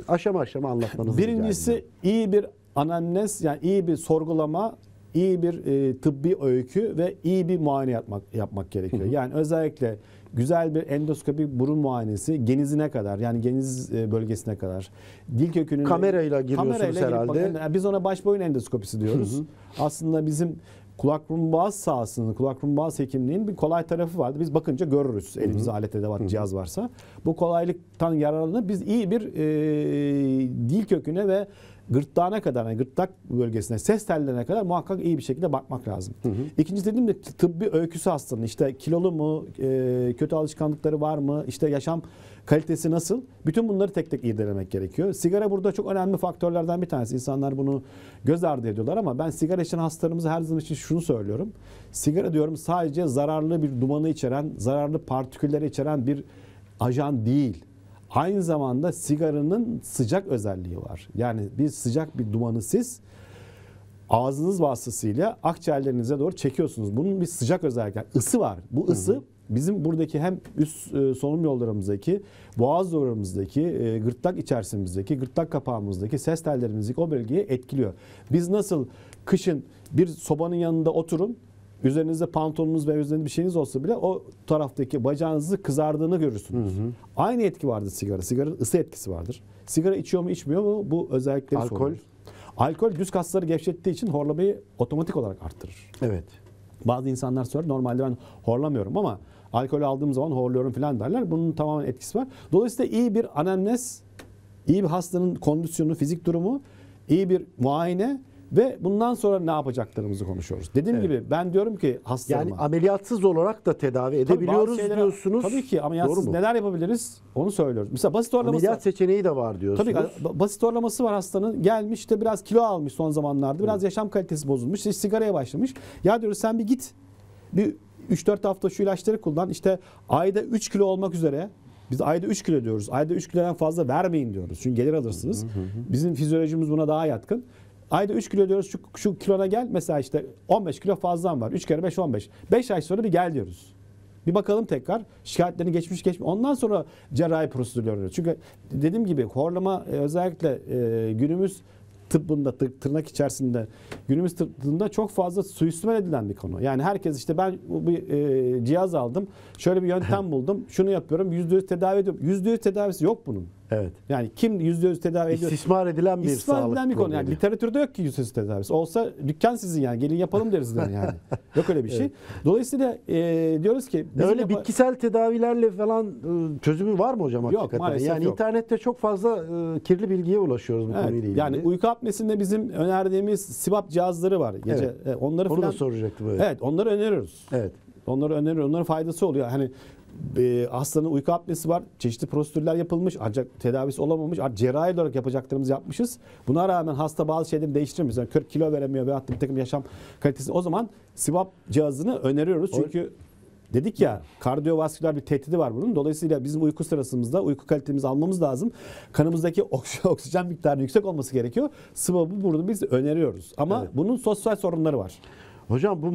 aşama aşama anlatmanızı rica ediyorum. Birincisi iyi bir anamnez, yani iyi bir sorgulama, iyi bir tıbbi öykü ve iyi bir muayene yapmak gerekiyor. Yani özellikle güzel bir endoskopi burun muayenesi genizine kadar, yani geniz bölgesine kadar, dil kökünün kamerayla giriyorsunuz herhalde. Biz ona baş boyun endoskopisi diyoruz. Aslında bizim kulak burun boğaz sahasının, kulak burun boğaz hekimliğinin bir kolay tarafı vardı. Biz bakınca görürüz elimizde alet edevat cihaz varsa. Bu kolaylıktan yararlanıp biz iyi bir dil köküne ve gırtlağına kadar, yani gırtlak bölgesine, ses tellerine kadar muhakkak iyi bir şekilde bakmak lazım. İkinci dediğim de tıbbi öyküsü hastanın. İşte kilolu mu, kötü alışkanlıkları var mı, işte yaşam kalitesi nasıl? Bütün bunları tek tek irdelemek gerekiyor. Sigara burada çok önemli faktörlerden bir tanesi. İnsanlar bunu göz ardı ediyorlar ama ben sigara içen hastalarımıza her zaman için şunu söylüyorum. Sigara diyorum sadece zararlı bir dumanı içeren, zararlı partikülleri içeren bir ajan değil. Aynı zamanda sigaranın sıcak özelliği var. Yani bir sıcak bir dumanı siz ağzınız vasıtasıyla akciğerlerinize doğru çekiyorsunuz. Bunun bir sıcak özelliği, yani ısı var. Bu ısı bizim buradaki hem üst solunum yollarımızdaki, boğaz yollarımızdaki, gırtlak içerisimizdeki, gırtlak kapağımızdaki, ses tellerimizdeki o bölgeyi etkiliyor. Biz nasıl kışın bir sobanın yanında oturun, üzerinizde pantolonunuz ve üzerinde bir şeyiniz olsa bile o taraftaki bacağınızı kızardığını görürsünüz. Aynı etki vardır sigara. Sigaranın ısı etkisi vardır. Sigara içiyor mu içmiyor mu bu özellikleri Alkol? sorulur. Alkol düz kasları gevşettiği için horlamayı otomatik olarak arttırır. Evet. Bazı insanlar sorar normalde ben horlamıyorum ama alkol aldığım zaman horluyorum falan derler. Bunun tamamen etkisi var. Dolayısıyla iyi bir anamnez, iyi bir hastanın kondisyonu, fizik durumu, iyi bir muayene ve bundan sonra ne yapacaklarımızı konuşuyoruz. Dediğim gibi ben diyorum ki hastalarıma. Yani ameliyatsız olarak da tedavi edebiliyoruz diyorsunuz. Tabii ki ameliyatsız neler yapabiliriz onu söylüyoruz. Mesela basit horlaması. Ameliyat seçeneği de var diyorsunuz. Tabii basit horlaması var hastanın. Gelmiş işte biraz kilo almış son zamanlarda. Biraz yaşam kalitesi bozulmuş. İşte sigaraya başlamış. Ya diyoruz sen bir git. Bir 3-4 hafta şu ilaçları kullan. İşte ayda 3 kilo olmak üzere. Biz ayda 3 kilo diyoruz. Ayda 3 kilodan fazla vermeyin diyoruz. Çünkü gelir alırsınız. Bizim fizyolojimiz buna daha yatkın. Ayda 3 kilo diyoruz, şu kilona gel. Mesela işte 15 kilo fazlan var. 3 kere 5 15. 5 ay sonra bir gel diyoruz. Bir bakalım tekrar. Şikayetlerini geçmiş. Ondan sonra cerrahi prosedürler oluyor. Çünkü dediğim gibi horlama özellikle günümüz tıbbında, tırnak içerisinde günümüz tıbbında çok fazla suistimal edilen bir konu. Yani herkes işte ben bir cihaz aldım, şöyle bir yöntem buldum, şunu yapıyorum, %100 tedavi ediyorum. %100 tedavisi yok bunun. Evet. Yani kim %100 tedavi ediyor? İstismar edilen bir sağlık edilen bir konu. Yani problemi. literatürde yok ki %100 tedavisi. Olsa dükkan sizin yani. Gelin yapalım deriz yani. Yok öyle bir şey. Evet. Dolayısıyla diyoruz ki öyle bitkisel tedavilerle falan çözümü var mı hocam hakikaten? Yok, maalesef yani yok. İnternette çok fazla kirli bilgiye ulaşıyoruz bu konuyla ilgili. Yani uyku apnesinde bizim önerdiğimiz SIBAP cihazları var. Gece onları Onu falan da soracaktım. Evet, onları öneriyoruz. Evet. Onları öneriyoruz. Onların faydası oluyor. Hani hastanın uyku apnesi var. Çeşitli prosedürler yapılmış. Ancak tedavisi olamamış. Cerrahi olarak yapacaklarımızı yapmışız. Buna rağmen hasta bazı şeyleri değiştiremiyor. Yani 40 kilo veremiyor veyahut da bir takım yaşam kalitesi. O zaman SIBAP cihazını öneriyoruz. Çünkü dedik ya kardiyovasküler bir tehdidi var bunun. Dolayısıyla bizim uyku sırasında uyku kalitemizi almamız lazım. Kanımızdaki oksijen miktarının yüksek olması gerekiyor. SIBAP'ı burada biz öneriyoruz. Ama bunun sosyal sorunları var. Hocam bu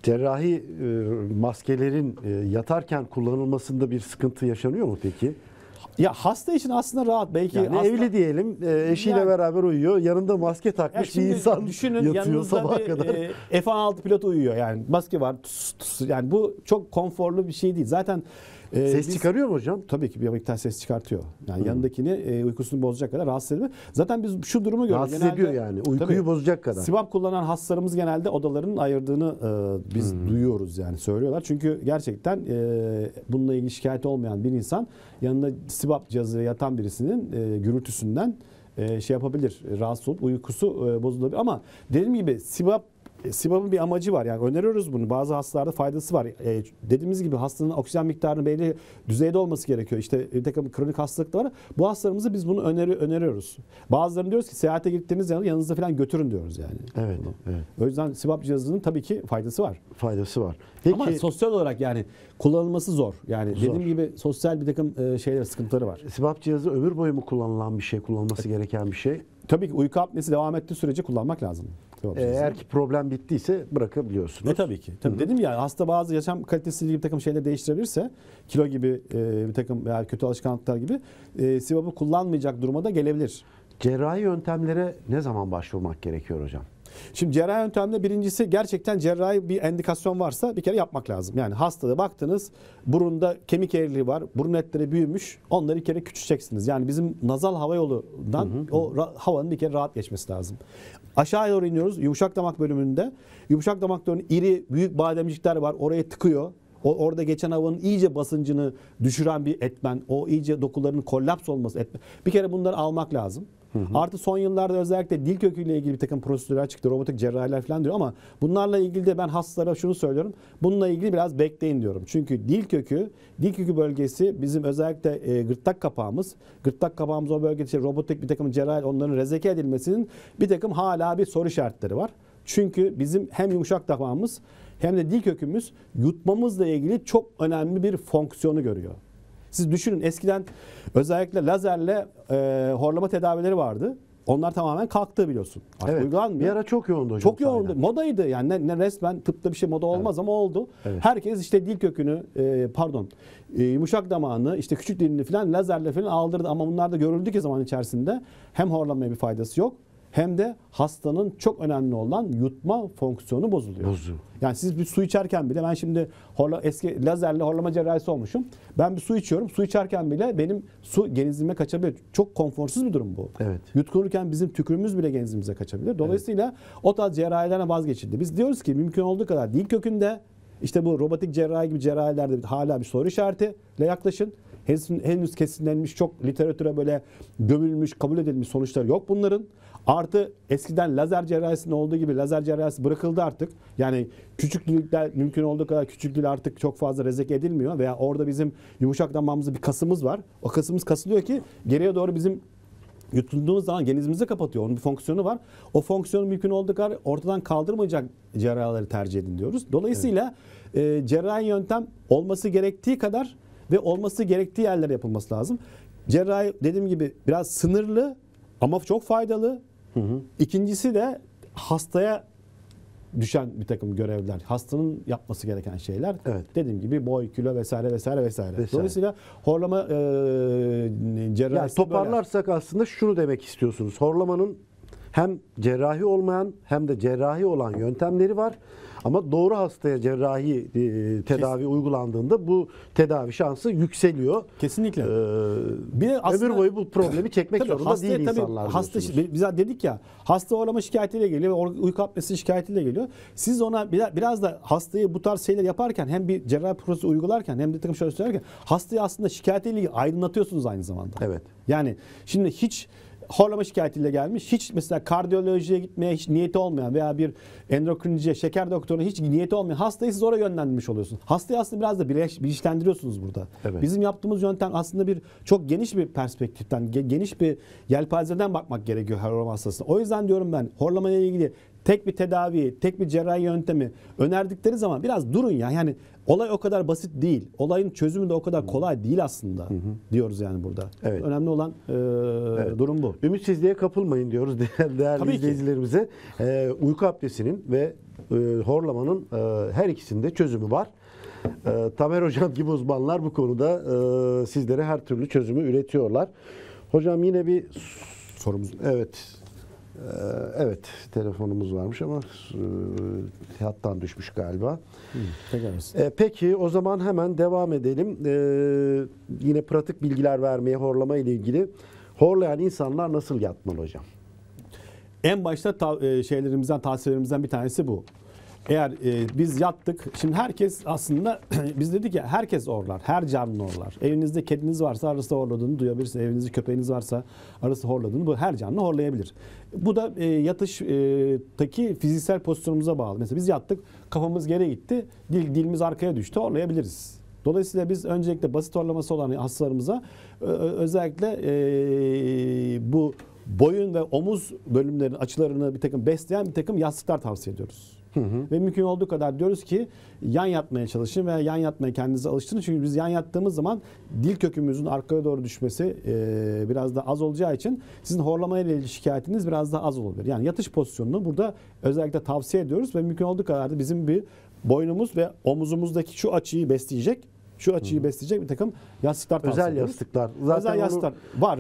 cerrahi maskelerin yatarken kullanılmasında bir sıkıntı yaşanıyor mu peki? Ya hasta için aslında rahat. Belki Yani hasta... evli diyelim, eşiyle Yani- beraber uyuyor. Yanında maske Ya takmış bir şimdi insan düşünün, yatıyor yanınızda sabaha bir kadar. F-16 pilotu uyuyor yani. Maske var. Yani bu çok konforlu bir şey değil. Zaten Ses çıkarıyor mu hocam? Tabii ki bir miktar ses çıkartıyor. Yani yanındakini uykusunu bozacak kadar rahatsız ediyor. Zaten biz şu durumu görüyoruz. Rahatsız ediyor yani. Uykuyu Tabii, bozacak kadar. Sibap kullanan hastalarımız genelde odalarının ayırdığını biz duyuyoruz yani söylüyorlar. Çünkü gerçekten bununla ilgili şikayet olmayan bir insan yanında Sibap cihazı yatan birisinin gürültüsünden şey yapabilir. Rahatsız olup uykusu bozulabilir. Ama dediğim gibi Sibap'ın bir amacı var. Yani öneriyoruz bunu. Bazı hastalarda faydası var. Dediğimiz gibi hastanın oksijen miktarının belli düzeyde olması gerekiyor. İşte bir takım kronik hastalık da var. Bu hastalarımıza biz bunu öneriyoruz. Bazılarını diyoruz ki seyahate gittiğiniz zaman yanınızda falan götürün diyoruz yani. Evet, evet. O yüzden Sibap cihazının tabii ki faydası var. Faydası var. Peki, Ama sosyal olarak yani kullanılması zor. Yani Zor. dediğim gibi sosyal bir takım sıkıntıları var. Sibap cihazı ömür boyu mu kullanılan bir şey, kullanılması gereken bir şey? Tabii ki uyku apnesi devam ettiği sürece kullanmak lazım. Sibap cihazını. Eğer ki problem bittiyse bırakabiliyorsunuz. Tabii ki. Tabii dedim ya hasta bazı yaşam kalitesiyle ilgili bir takım şeyleri değiştirebilirse kilo gibi bir takım veya kötü alışkanlıklar gibi Sibap'ı kullanmayacak duruma da gelebilir. Cerrahi yöntemlere ne zaman başvurmak gerekiyor hocam? Şimdi cerrahi yöntemde birincisi gerçekten cerrahi bir endikasyon varsa bir kere yapmak lazım. Yani hastada baktınız burunda kemik eğriliği var, burun etleri büyümüş, onları bir kere küçülteceksiniz. Yani bizim nazal hava yolundan havanın bir kere rahat geçmesi lazım. Aşağı doğru iniyoruz yumuşak damak bölümünde. Yumuşak damakların iri büyük bademcikler var, oraya tıkıyor. Orada geçen havanın iyice basıncını düşüren bir etmen, o iyice dokuların kollaps olması etmen. Bir kere bunları almak lazım. Artı son yıllarda özellikle dil köküyle ilgili bir takım prosedürler çıktı. Robotik cerrahiler falan diyor ama bunlarla ilgili de ben hastalara şunu söylüyorum. Bununla ilgili biraz bekleyin diyorum. Çünkü dil kökü bölgesi bizim özellikle gırtlak kapağımız o bölgede robotik bir takım cerrahi onların rezeke edilmesinin bir takım hala bir soru işaretleri var. Çünkü bizim hem yumuşak damağımız hem de dil kökümüz yutmamızla ilgili çok önemli bir fonksiyonu görüyor. Siz düşünün eskiden özellikle lazerle horlama tedavileri vardı. Onlar tamamen kalktı biliyorsun. Artık uygulanmıyor. Bir ara çok yoğundu hocam. Çok yoğundu. Modaydı yani ne resmen tıpta bir şey moda olmaz ama oldu. Evet. Herkes işte dil kökünü yumuşak damağını işte küçük dilini falan lazerle falan aldırdı ama bunlar da görüldü ki zaman içerisinde hem horlamaya bir faydası yok hem de hastanın çok önemli olan yutma fonksiyonu bozuluyor. Yani siz bir su içerken bile ben şimdi eski lazerle horlama cerrahisi olmuşum. Ben bir su içiyorum. Su içerken bile benim su genizime kaçabilir. Çok konforsuz bir durum bu. Evet. Yutkunurken bizim tükürüğümüz bile genizimize kaçabilir. Dolayısıyla o tarz cerrahilerden vazgeçildi. Biz diyoruz ki mümkün olduğu kadar dil kökünde işte bu robotik cerrahi gibi cerrahilerde hala bir soru işaretiyle yaklaşın. Henüz kesinlenmiş çok literatüre böyle gömülmüş, kabul edilmiş sonuçları yok bunların. Artı eskiden lazer cerrahisinde olduğu gibi lazer cerrahisi bırakıldı artık. Yani küçük dilikler mümkün olduğu kadar küçük dil artık çok fazla rezek edilmiyor. Veya orada bizim yumuşak damağımızda bir kasımız var. O kasımız kasılıyor ki geriye doğru bizim yutulduğumuz zaman genizimizi kapatıyor. Onun bir fonksiyonu var. O fonksiyonu mümkün olduğu kadar ortadan kaldırmayacak cerrahileri tercih edin diyoruz. Dolayısıyla cerrahi yöntem olması gerektiği kadar ve olması gerektiği yerlere yapılması lazım. Cerrahi dediğim gibi biraz sınırlı ama çok faydalı. İkincisi de hastaya düşen bir takım görevler. Hastanın yapması gereken şeyler. Evet. Dediğim gibi boy, kilo vesaire. Dolayısıyla horlama cerrahisi Yani toparlarsak aslında şunu demek istiyorsunuz. Horlamanın hem cerrahi olmayan hem de cerrahi olan yöntemleri var. Ama doğru hastaya cerrahi tedavi uygulandığında bu tedavi şansı yükseliyor. Kesinlikle. Bir de aslında, ömür boyu bu problemi çekmek tabii, zorunda değil insanlar. Hasta, biz dedik ya hasta horlama şikayetiyle geliyor ve uyku apnesi şikayetiyle geliyor. Siz ona biraz da hastayı bu tarz şeyler yaparken hem bir cerrahi prosedürü uygularken hem de takım şöyle söylerken hastayı aslında şikayetiyle ilgili aydınlatıyorsunuz aynı zamanda. Evet. Yani şimdi hiç horlama şikayetiyle gelmiş. Hiç mesela kardiyolojiye gitmeye hiç niyeti olmayan veya bir endokriniciye, şeker doktoruna hiç niyeti olmayan hastayı siz oraya yönlendirmiş oluyorsunuz. Hastayı aslında biraz da bilinçlendiriyorsunuz burada. Evet. Bizim yaptığımız yöntem aslında bir çok geniş bir perspektiften, geniş bir yelpazeden bakmak gerekiyor her horlama hastasına. O yüzden diyorum ben horlamaya ilgili tek bir tedavi, tek bir cerrahi yöntemi önerdikleri zaman biraz durun ya. Yani olay o kadar basit değil. Olayın çözümü de o kadar kolay değil aslında diyoruz yani burada. Evet. Önemli olan durum bu. Ümitsizliğe kapılmayın diyoruz değerli Tabii ki. izleyicilerimize. Uyku apnesinin ve horlamanın her ikisinde çözümü var. Tamer Hocam gibi uzmanlar bu konuda sizlere her türlü çözümü üretiyorlar. Hocam yine bir Sorumuz. evet. Evet, telefonumuz varmış ama hattan düşmüş galiba. Tekrar. Peki o zaman hemen devam edelim. Yine pratik bilgiler vermeye horlama ile ilgili. Horlayan insanlar nasıl yatmalı hocam? En başta tavsiyelerimizden bir tanesi bu. Eğer biz yattık, şimdi herkes aslında biz dedik ya herkes horlar, her canlı horlar. Evinizde kediniz varsa arası horladığını duyabilirsiniz. Evinizde köpeğiniz varsa arası horladığını bu her canlı horlayabilir. Bu da yatıştaki fiziksel pozisyonumuza bağlı. Mesela biz yattık, kafamız geri gitti, dilimiz arkaya düştü, horlayabiliriz. Dolayısıyla biz öncelikle basit horlaması olan hastalarımıza özellikle bu boyun ve omuz bölümlerinin açılarını bir takım besleyen bir takım yastıklar tavsiye ediyoruz. Ve mümkün olduğu kadar diyoruz ki yan yatmaya çalışın veya yan yatmaya kendinizi alıştırın. Çünkü biz yan yattığımız zaman dil kökümüzün arkaya doğru düşmesi biraz da az olacağı için sizin horlama ile ilgili şikayetiniz biraz daha az olabilir. Yani yatış pozisyonunu burada özellikle tavsiye ediyoruz ve mümkün olduğu kadar da bizim bir boynumuz ve omuzumuzdaki şu açıyı besleyecek bir takım yastıklar tavsiye Özel ediyoruz. yastıklar. Zaten özel yastıklar var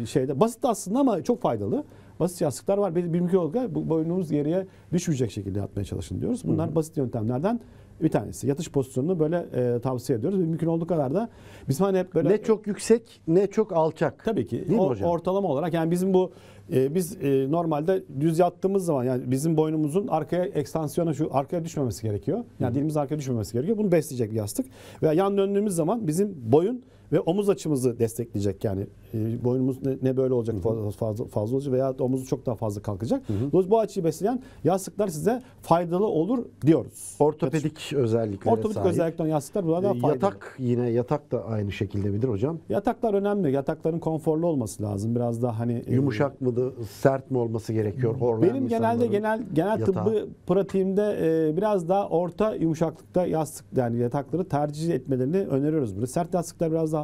şeyde. Basit aslında ama çok faydalı. Basit yastıklar var. Bir mümkün olduğu kadar bu boynumuz geriye düşmeyecek şekilde yatmaya çalışın diyoruz. Bunlar basit yöntemlerden bir tanesi. Yatış pozisyonunu böyle tavsiye ediyoruz. Mümkün olduğu kadar da bizim hani hep böyle ne çok yüksek ne çok alçak. tabii ki Değil mi hocam? ortalama olarak yani bizim bu biz normalde düz yattığımız zaman yani bizim boynumuzun arkaya ekstansiyona arkaya düşmemesi gerekiyor. Yani dilimiz arkaya düşmemesi gerekiyor. Bunu besleyecek bir yastık. Veya yan döndüğümüz zaman bizim boyun ve omuz açımızı destekleyecek. Yani boynumuz ne böyle olacak fazla olacak veya omuzu çok daha fazla kalkacak. Dolayısıyla bu açıyı besleyen yastıklar size faydalı olur diyoruz. Ortopedik özelliklere Ortopedik sahip. özellikle yastıklar burada daha faydalı. Yatak da aynı şekilde midir hocam? Yataklar önemli. Yatakların konforlu olması lazım. Biraz daha hani Yumuşak mıdır, sert mi olması gerekiyor horlayan benim genelde insanların genel yatağı? tıbbi pratiğimde biraz daha orta yumuşaklıkta yastık yani yatakları tercih etmelerini öneriyoruz. Burada sert yastıklar biraz daha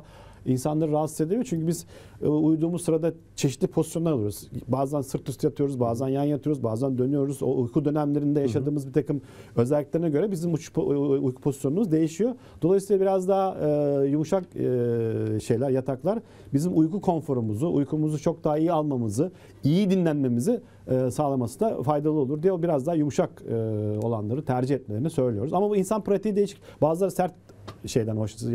insanları rahatsız ediyor. Çünkü biz uyuduğumuz sırada çeşitli pozisyonlar alıyoruz. Bazen sırt üstü yatıyoruz, bazen yan yatıyoruz, bazen dönüyoruz. O uyku dönemlerinde yaşadığımız bir takım özelliklerine göre bizim uyku pozisyonumuz değişiyor. Dolayısıyla biraz daha yumuşak yataklar bizim uyku konforumuzu, uykumuzu çok daha iyi almamızı, iyi dinlenmemizi sağlaması da faydalı olur diye biraz daha yumuşak olanları tercih etmelerini söylüyoruz. Ama bu insan pratiği değişik. Bazıları sert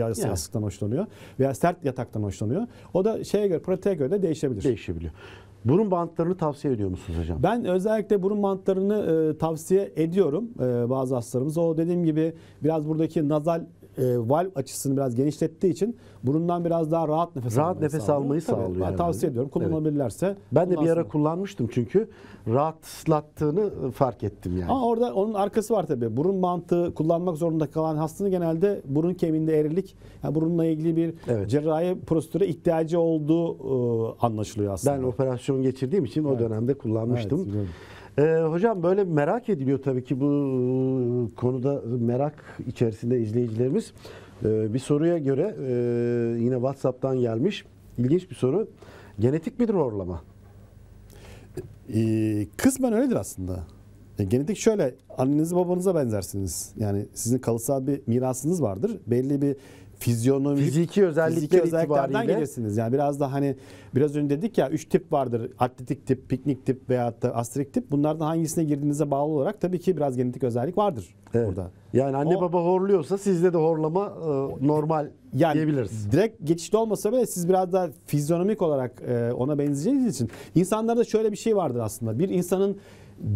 yastıktan hoşlanıyor veya sert yataktan hoşlanıyor. O da pratiğe göre de değişebilir. Değişebiliyor. Burun bantlarını tavsiye ediyor musunuz hocam? Ben özellikle burun bantlarını tavsiye ediyorum bazı hastalarımıza. O dediğim gibi biraz buradaki nazal valv açısını biraz genişlettiği için burundan biraz daha rahat nefes almayı sağlıyor. Tabii, Tavsiye ediyorum. Kullanabilirlerse. Ben de bir ara kullanmıştım çünkü rahatlattığını fark ettim yani. Ama orada onun arkası var tabii. Burun bantı kullanmak zorunda kalan hastanın genelde burun kemiğinde eğrilik, yani burunla ilgili bir cerrahi prosedüre ihtiyacı olduğu anlaşılıyor aslında. Ben operasyon geçirdiğim için o dönemde kullanmıştım. Hocam böyle merak ediliyor tabii ki bu konuda merak içerisinde izleyicilerimiz. Bir soruya göre yine WhatsApp'tan gelmiş ilginç bir soru. Genetik midir horlama? Kısmen öyledir aslında. Genetik şöyle, annenizi babanıza benzersiniz. Yani sizin kalıtsal bir mirasınız vardır. Belli bir fizyonomik, fiziki özelliklerden gelirsiniz. Yani biraz da hani biraz önce dedik ya 3 tip vardır. Atletik tip, piknik tip veyahut da astrik tip. Bunlardan hangisine girdiğinize bağlı olarak tabii ki biraz genetik özellik vardır burada. Yani anne baba horluyorsa sizde de horlama normal diyebiliriz. Direkt geçişli olmasa bile siz biraz daha fizyonomik olarak ona benzeyeceğiniz için insanlarda şöyle bir şey vardır aslında. Bir insanın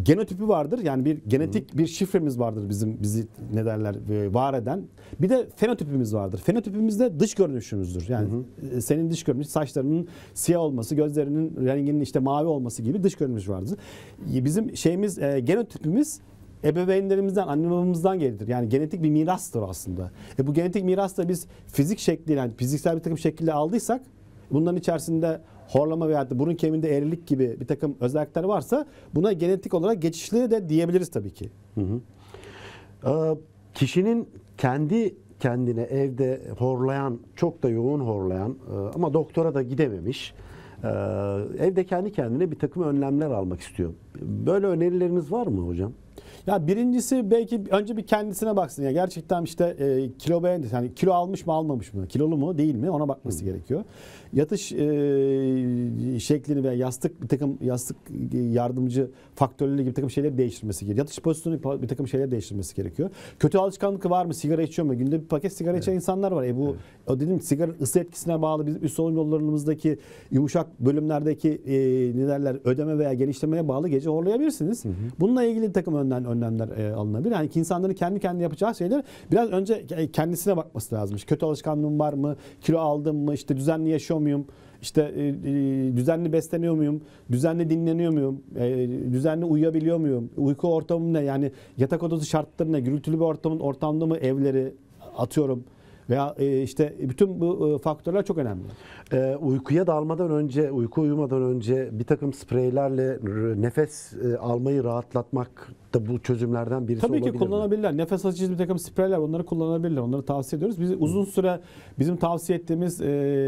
genotipi vardır. Yani bir genetik bir şifremiz vardır bizi ne derler var eden. Bir de fenotipimiz vardır. Fenotipimiz de dış görünüşümüzdür. Yani senin dış görünüş, saçlarının siyah olması, gözlerinin renginin işte mavi olması gibi dış görünüş vardır. Bizim genotipimiz ebeveynlerimizden, anne babamızdan gelir. Yani genetik bir mirastır aslında. Bu genetik miras da biz fizik şekliyle, yani fiziksel bir takım şekilde aldıysak bunların içerisinde horlama veya burun kemiğinde eğrilik gibi bir takım özellikler varsa buna genetik olarak geçişli de diyebiliriz tabii ki. Kişinin kendi kendine evde horlayan, çok da yoğun horlayan ama doktora da gidememiş, evde kendi kendine bir takım önlemler almak istiyor. Böyle önerileriniz var mı hocam? Ya birincisi belki önce bir kendisine baksın. Ya gerçekten işte kilo beğendi. Yani kilo almış mı almamış mı? Kilolu mu değil mi? Ona bakması gerekiyor. Yatış şeklini veya bir takım yastık yardımcı faktörleri gibi bir takım şeyleri değiştirmesi gerekiyor. Yatış pozisyonu bir takım şeyler değiştirmesi gerekiyor. Kötü alışkanlık var mı? Sigara içiyor mu? Günde bir paket sigara içen insanlar var. Bu o dedim sigara ısı etkisine bağlı bizim üst solunum yollarımızdaki yumuşak bölümlerdeki ne derler ödeme veya genişlemeye bağlı gece horlayabilirsiniz. Bununla ilgili bir takım önlemler alınabilir. Yani insanların kendi kendine yapacağı şeyler biraz önce kendisine bakması lazım. İşte kötü alışkanlığım var mı? Kilo aldım mı? İşte düzenli yaşıyor muyum? İşte düzenli besleniyor muyum? Düzenli dinleniyor muyum? Düzenli uyuyabiliyor muyum? Uyku ortamım ne? Yani yatak odası şartları ne? Gürültülü bir ortamda mı evleri atıyorum? Veya işte bütün bu faktörler çok önemli. Uykuya dalmadan önce, uyumadan önce bir takım spreylerle nefes almayı rahatlatmak da bu çözümlerden birisi olabilir mi? Tabii ki kullanabilirler. Nefes açıcı bir takım spreyler onları kullanabilirler. Onları tavsiye ediyoruz. Biz uzun süre bizim tavsiye ettiğimiz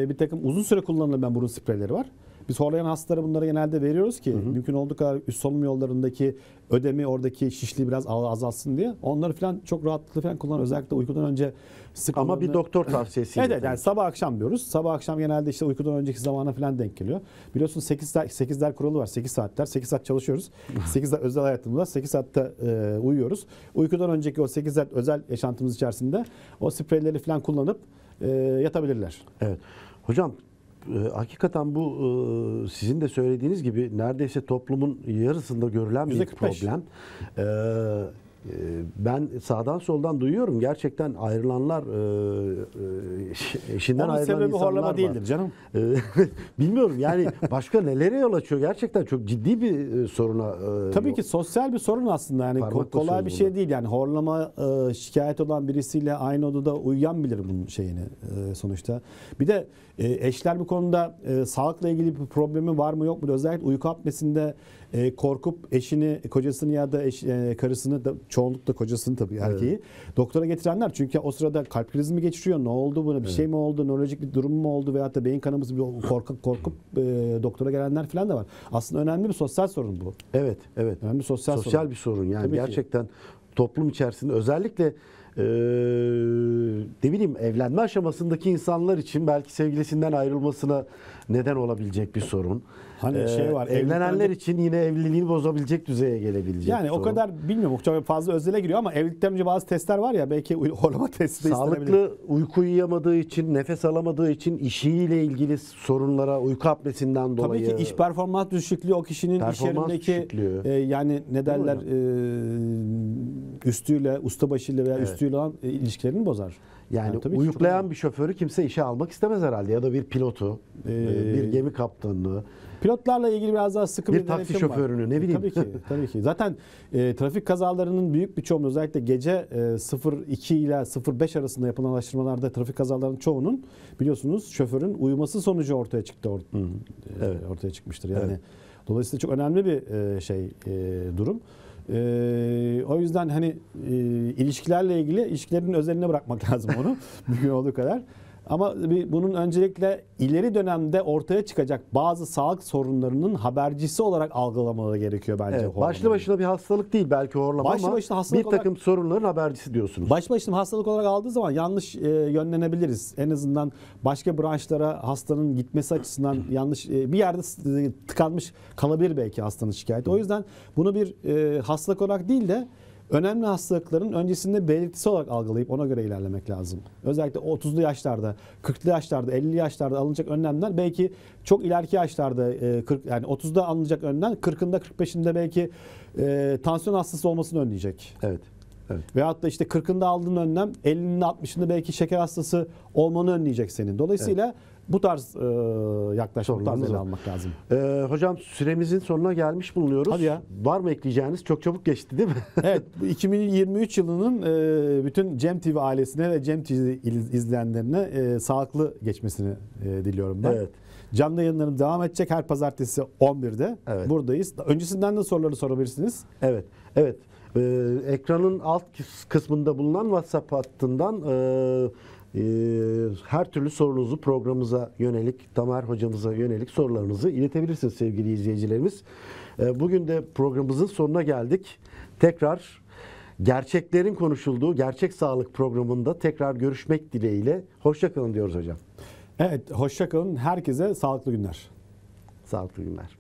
bir takım uzun süre kullanılan burun spreyleri var. Biz horlayan hastalara bunları genelde veriyoruz ki mümkün olduğu kadar üst solunum yollarındaki ödemi, oradaki şişliği biraz azalsın diye. Onları falan çok rahatlıkla falan kullanın. Özellikle uykudan önce sık ama bir doktor tavsiyesi. Evet, yani sabah akşam diyoruz. Sabah akşam genelde işte uykudan önceki zamana falan denk geliyor. Biliyorsun 8'ler kuralı var. 8 saatler. 8 saat çalışıyoruz. 8 saat özel hayatımızda 8 saatte uyuyoruz. Uykudan önceki o 8 saat özel yaşantımız içerisinde o spreyleri falan kullanıp yatabilirler. Evet. Hocam hakikaten bu sizin de söylediğiniz gibi neredeyse toplumun yarısında görülen bir %45. problem. Ben sağdan soldan duyuyorum. Gerçekten ayrılanlar, eşinden Onun ayrılan sebebi insanlar horlama var. değildir canım. Bilmiyorum yani başka nelere yol açıyor? Gerçekten çok ciddi bir soruna. Tabii ki sosyal bir sorun aslında. Yani Parmakla kolay bir söz şey bunu. değil. Yani horlama şikayet olan birisiyle aynı odada uyuyan bilir bunun şeyini sonuçta. Bir de eşler bu konuda sağlıkla ilgili bir problemi var mı yok mu? Özellikle uyku apnesinde korkup eşini, kocasını ya da karısını da çoğunlukla kocasını tabii erkeği doktora getirenler. Çünkü o sırada kalp krizi mi geçiriyor? Ne oldu buna? Bir şey mi oldu? Nörolojik bir durum mu oldu? Veyahut da beyin kanaması bir korkup doktora gelenler falan da var. Aslında önemli bir sosyal sorun bu. Evet, evet. Önemli sosyal bir sorun. Yani Tabii ki. gerçekten toplum içerisinde özellikle ne bileyim evlenme aşamasındaki insanlar için belki sevgilisinden ayrılmasına neden olabilecek bir sorun. Hani şey var. Evlenenler için yine evliliğini bozabilecek düzeye gelebilecek yani bir sorun. o kadar bilmiyorum. Çok fazla özele giriyor ama evlilikten önce bazı testler var ya belki horlama testi de istenebilir. Sağlıklı uyku uyuyamadığı için, nefes alamadığı için işiyle ilgili sorunlara uyku apnesinden dolayı. Tabii ki iş performans düşüklüğü o kişinin iş yerindeki yani ne derler üstüyle, ustabaşıyla veya üstüyle olan ilişkilerini bozar. Yani tabii ki uyuklayan bir şoförü kimse işe almak istemez herhalde ya da bir pilotu, bir gemi kaptanını. Pilotlarla ilgili biraz daha sıkı bir taksi şoförünü ne bileyim. Tabii ki. Zaten trafik kazalarının büyük bir çoğunluğu özellikle gece 02 ile 05 arasında yapılan araştırmalarda trafik kazalarının çoğunun biliyorsunuz şoförün uyuması sonucu ortaya çıktı. Ortaya çıkmıştır. Yani dolayısıyla çok önemli bir durum. O yüzden hani ilişkilerle ilgili ilişkilerin özeline bırakmak lazım onu mümkün olduğu kadar. Ama bunun öncelikle ileri dönemde ortaya çıkacak bazı sağlık sorunlarının habercisi olarak algılamaları gerekiyor bence. Evet, başlı başına bir hastalık değil belki horlama ama bir takım sorunların habercisi diyorsunuz. Başlı başına hastalık olarak aldığı zaman yanlış yönlenebiliriz. En azından başka branşlara hastanın gitmesi açısından yanlış bir yerde tıkanmış kalabilir belki hastanın şikayeti. O yüzden bunu bir hastalık olarak değil de önemli hastalıkların öncesinde belirtisi olarak algılayıp ona göre ilerlemek lazım. Özellikle 30'lu yaşlarda, 40'lı yaşlarda, 50'li yaşlarda alınacak önlemler belki çok ileriki yaşlarda yani 30'da alınacak önlem 40'ında 45'inde belki tansiyon hastası olmasını önleyecek. Evet. Veyahut da işte 40'ında aldığın önlem 50'inde 60'ında belki şeker hastası olmanı önleyecek senin. Dolayısıyla bu tarz yaklaşımlarını ele almak lazım. Hocam süremizin sonuna gelmiş bulunuyoruz. Hadi ya. Var mı ekleyeceğiniz? Çok çabuk geçti değil mi? Evet. 2023 yılının bütün Cem TV ailesine ve Cem TV izleyenlerine sağlıklı geçmesini diliyorum ben. Evet. Canlı yayınlarım devam edecek her pazartesi 11'de. Evet. Buradayız. Öncesinden de soruları sorabilirsiniz. Evet. Ekranın alt kısmında bulunan WhatsApp hattından her türlü sorunuzu programımıza yönelik, Tamer hocamıza yönelik sorularınızı iletebilirsiniz sevgili izleyicilerimiz. Bugün de programımızın sonuna geldik. Tekrar gerçeklerin konuşulduğu Gerçek Sağlık programında tekrar görüşmek dileğiyle. Hoşça kalın diyoruz hocam. Evet, hoşça kalın. Herkese sağlıklı günler. Sağlıklı günler.